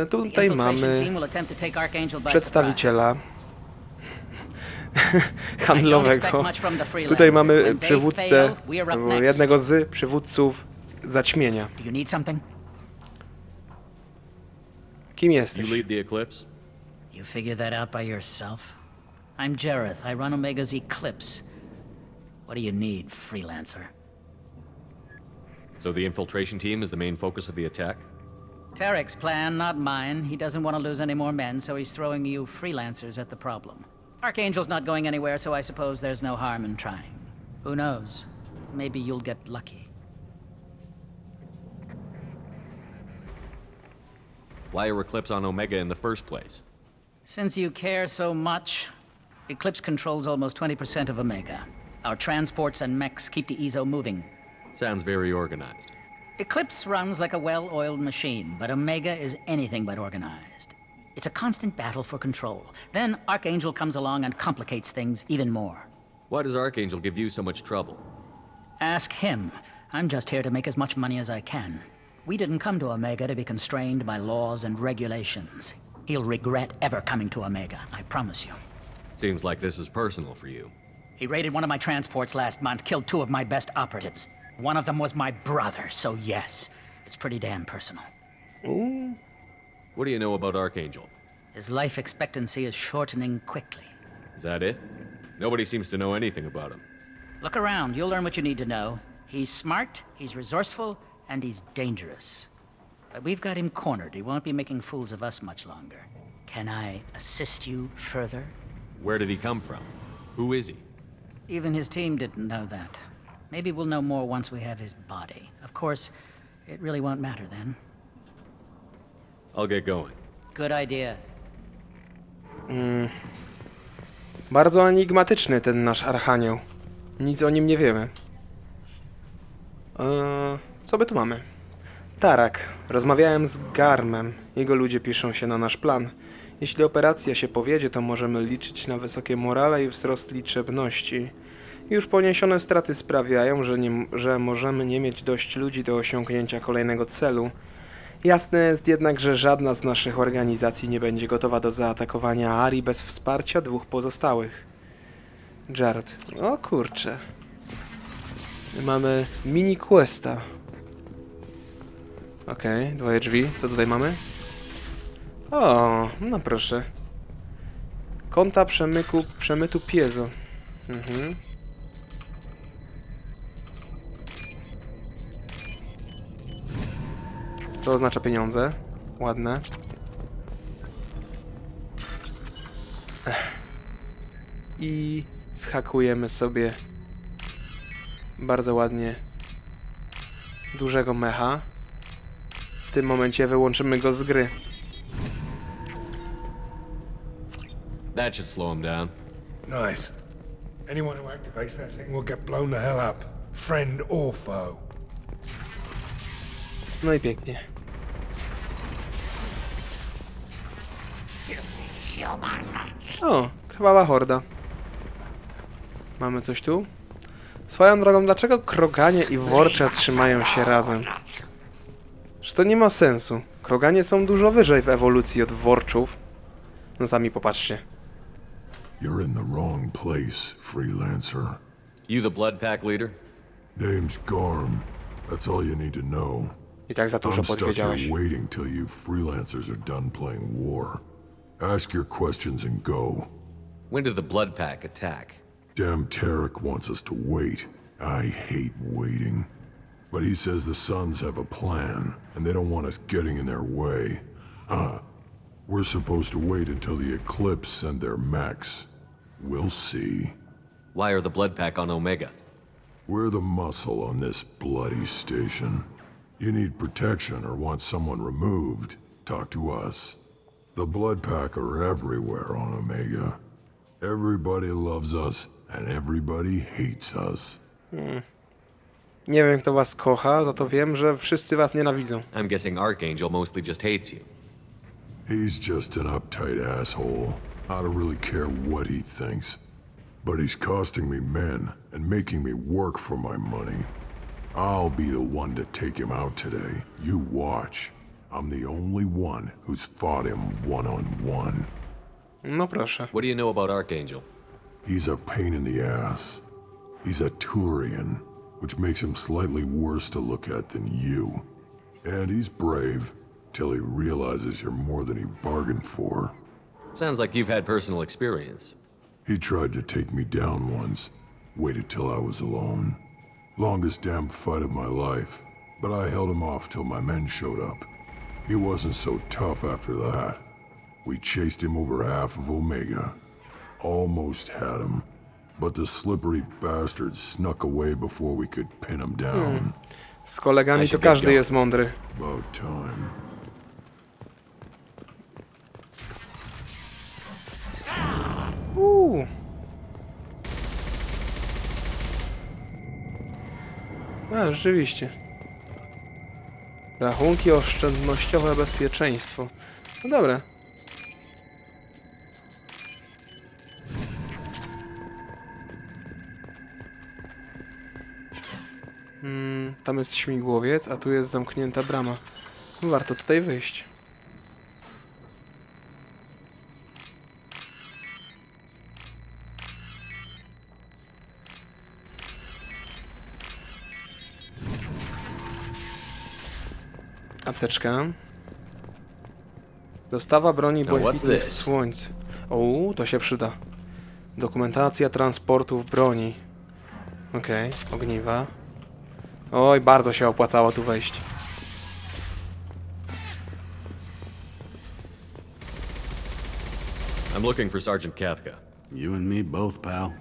S1: Tutaj mamy przedstawiciela handlowego. Tutaj mamy przywódcę, jednego z przywódców zaćmienia. Kim jesteś?
S3: You lead the Eclipse?
S18: You figure that out by yourself? I'm Jareth. I run Omega's Eclipse. What do you need, freelancer?
S3: So the infiltration team is the main focus of the attack?
S18: Tarek's plan, not mine. He doesn't want to lose any more men, so he's throwing you freelancers at the problem. Archangel's not going anywhere, so I suppose there's no harm in trying. Who knows? Maybe you'll get lucky.
S3: Why are Eclipse on Omega in the first place?
S18: Since you care so much, Eclipse controls almost 20% of Omega. Our transports and mechs keep the EZO moving.
S3: Sounds very organized.
S18: Eclipse runs like a well-oiled machine, but Omega is anything but organized. It's a constant battle for control. Then Archangel comes along and complicates things even more.
S3: Why does Archangel give you so much trouble?
S18: Ask him. I'm just here to make as much money as I can. We didn't come to Omega to be constrained by laws and regulations. He'll regret ever coming to Omega, I promise you.
S3: Seems like this is personal for you.
S18: He raided one of my transports last month, killed 2 of my best operatives. One of them was my brother, so yes, it's pretty damn personal.
S1: Ooh.
S3: What do you know about Archangel?
S18: His life expectancy is shortening quickly.
S3: Is that it? Nobody seems to know anything about him.
S18: Look around, you'll learn what you need to know. He's smart, he's resourceful, and he's dangerous. But we've got him cornered. He won't be making fools of us much longer. Can I assist you further?
S3: Where did he come from? Who is he?
S18: Even his team didn't know that. Maybe we'll know more once we have his body. Of course, it really won't matter then.
S3: I'll get going.
S18: Good idea.
S1: Bardzo enigmatyczny ten nasz Archanioł. Nic o nim nie wiemy. Co by tu mamy? Tarak. Rozmawiałem z Garmem. Jego ludzie piszą się na nasz plan. Jeśli operacja się powiedzie, to możemy liczyć na wysokie morale i wzrost liczebności. Już poniesione straty sprawiają, że możemy nie mieć dość ludzi do osiągnięcia kolejnego celu. Jasne jest jednak, że żadna z naszych organizacji nie będzie gotowa do zaatakowania Arii bez wsparcia 2 pozostałych. Jared. O kurczę. Mamy mini questa. Okej, 2 drzwi. Co tutaj mamy? O, no proszę. Konta przemytu piezo. To oznacza pieniądze. Ładne. I zhakujemy sobie bardzo ładnie dużego mecha. W tym momencie wyłączymy go z gry.
S3: That should slow him down.
S12: Nice. Anyone who activates that thing will get blown the hell up. Friend or foe.
S1: No i pięknie. O, krwawa horda. Mamy coś tu? Swoją drogą, dlaczego kroganie i worcze trzymają się razem? Że to nie ma sensu. Kroganie są dużo wyżej w ewolucji od worczów. No sami popatrzcie.
S13: You're in the wrong place, freelancer.
S3: You the Blood Pack leader?
S13: Name's Garm. That's all you need to know.
S1: I tak za dużo
S13: I'm stuck
S1: podwiedziałeś.
S13: here waiting till you freelancers are done playing war. Ask your questions and go.
S3: When did the Blood Pack attack?
S13: Damn Tarek wants us to wait. I hate waiting. But he says the Suns have a plan, and they don't want us getting in their way. We're supposed to wait until the Eclipse send their mechs. We'll see.
S3: Why are the Blood Pack on Omega?
S13: We're the muscle on this bloody station. You need protection or want someone removed, talk to us. The Blood Pack are everywhere on Omega. Everybody loves us, and everybody hates us.
S1: Nie wiem, kto was kocha, za to wiem, że wszyscy was nienawidzą.
S3: I'm guessing Archangel mostly just hates you.
S13: He's just an uptight asshole. I don't really care what he thinks. But he's costing me men and making me work for my money. I'll be the one to take him out today. You watch. I'm the only one who's fought him one-on-one.
S1: No proszę.
S3: What do you know about Archangel?
S13: He's a pain in the ass. He's a Turian, which makes him slightly worse to look at than you. And he's brave, till he realizes you're more than he bargained for.
S3: Sounds like you've had personal experience.
S13: He tried to take me down once, waited till I was alone. Longest damn fight of my life, but I held him off till my men showed up. He wasn't so tough after that. We chased him over half of Omega. Almost had him, but the slippery bastard snuck away before we could pin him down.
S1: Z kolegami to każdy jest mądry.
S13: About time.
S1: A, rzeczywiście. Rachunki oszczędnościowe, bezpieczeństwo. No dobra. Tam jest śmigłowiec, a tu jest zamknięta brama. Warto tutaj wyjść. Apteczka. Dostawa broni błękitnych słońc. O, to się przyda. Dokumentacja transportów broni. Okej, ogniwa. Oj, bardzo się opłacało tu wejść.
S3: I'm looking for Sergeant Kafka.
S19: You and me both, pal.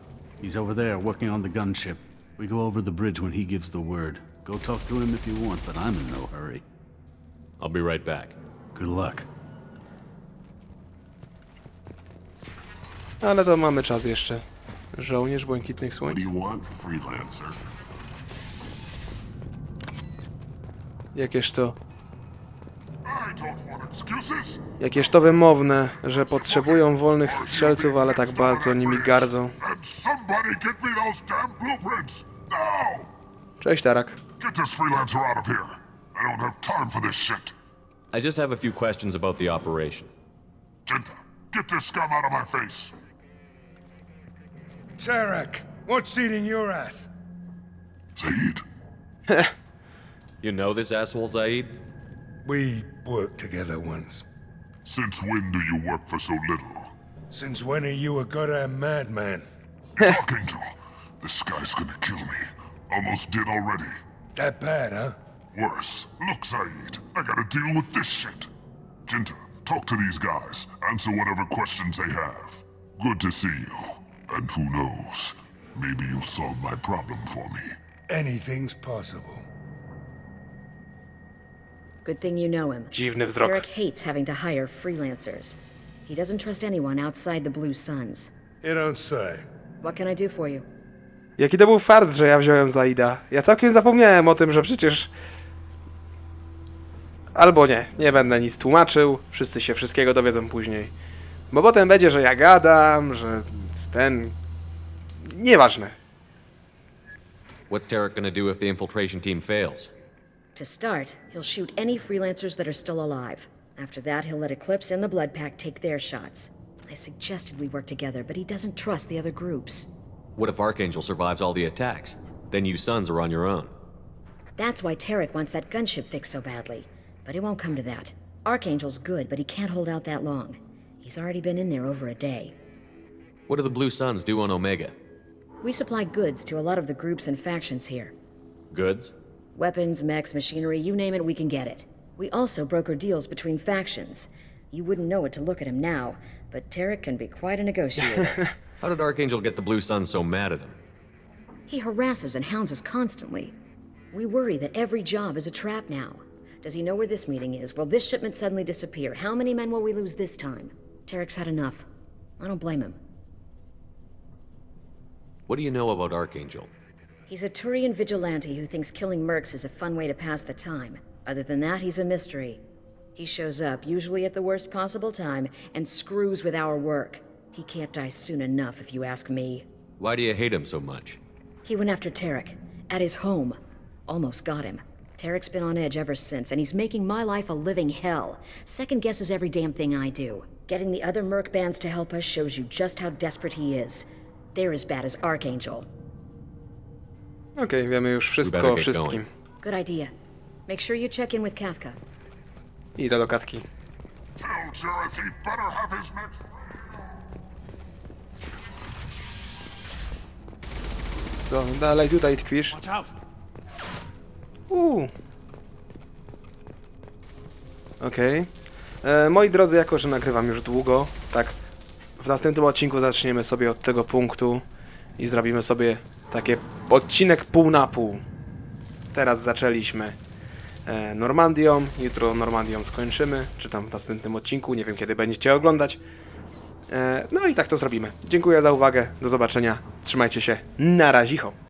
S19: He's over there working on the gunship. We go over the bridge when he gives the word. Go talk to him if you want, but I'm in no hurry.
S3: I'll be right back.
S19: Good luck.
S1: Ale to mamy czas jeszcze. Żołnierz błękitnych słońc. Jakież to wymowne, że potrzebują wolnych strzelców, ale tak bardzo nimi gardzą. Cześć, Tarak.
S3: I just have a few questions about the operation.
S15: Get this scum out of my face!
S12: Tarak, what's eating your ass?
S15: Zaid.
S3: You know this asshole, Zaid?
S12: We worked together once.
S15: Since when do you work for so little?
S12: Since when are you a goddamn madman?
S15: Archangel, this guy's gonna kill me. Almost did already.
S12: That bad, huh?
S15: Worse. Look, Zaid, I gotta deal with this shit. Jinta, talk to these guys. Answer whatever questions they have. Good to see you. And who knows, maybe you'll solve my problem for me.
S12: Anything's possible.
S20: Good thing you know him.
S1: Dziwny wzrok.
S20: Eric hates having to hire freelancers. He doesn't trust anyone outside the Blue Suns.
S12: You don't say.
S20: What can I do for you?
S1: Jaki to był fart, że ja wziąłem Zaida. Ja całkiem zapomniałem o tym, że przecież... Albo nie, nie będę nic tłumaczył. Wszyscy się wszystkiego dowiedzą później. Bo potem będzie, że ja gadam, że ten... Nieważne.
S3: What's Tarak gonna do if the infiltration team fails?
S20: To start, he'll shoot any freelancers that are still alive. After that, he'll let Eclipse and the Blood Pack take their shots. I suggested we work together, but he doesn't trust the other groups.
S3: What if Archangel survives all the attacks? Then you sons are on your own.
S20: That's why Tarak wants that gunship fixed so badly. But it won't come to that. Archangel's good, but he can't hold out that long. He's already been in there over a day.
S3: What do the Blue Suns do on Omega?
S20: We supply goods to a lot of the groups and factions here.
S3: Goods?
S20: Weapons, mechs, machinery, you name it, we can get it. We also broker deals between factions. You wouldn't know it to look at him now, but Tarak can be quite a negotiator.
S3: How did Archangel get the Blue Suns so mad at him?
S20: He harasses and hounds us constantly. We worry that every job is a trap now. Does he know where this meeting is? Will this shipment suddenly disappear? How many men will we lose this time? Tarek's had enough. I don't blame him.
S3: What do you know about Archangel?
S20: He's a Turian vigilante who thinks killing mercs is a fun way to pass the time. Other than that, he's a mystery. He shows up, usually at the worst possible time, and screws with our work. He can't die soon enough, if you ask me.
S3: Why do you hate him so much?
S20: He went after Tarak, at his home. Almost got him. Tarek's been on edge ever since, and he's making my life a living hell. Second guesses every damn thing I do. Getting the other merc bands to help us shows you just how desperate he is. They're as bad as Archangel.
S1: Okej, wiemy już wszystko o wszystkim.
S20: Good idea. Make sure you check in with Kafka.
S1: Idę do Katki.
S15: Tell Jareth he better have his mix.
S1: To dalej tutaj tkwisz. Okej. Moi drodzy, jako że nagrywam już długo, tak, w następnym odcinku zaczniemy sobie od tego punktu i zrobimy sobie taki odcinek pół na pół. Teraz zaczęliśmy Normandią, jutro Normandią skończymy, czy tam w następnym odcinku, nie wiem kiedy będziecie oglądać. No i tak to zrobimy. Dziękuję za uwagę, do zobaczenia, trzymajcie się, na razicho.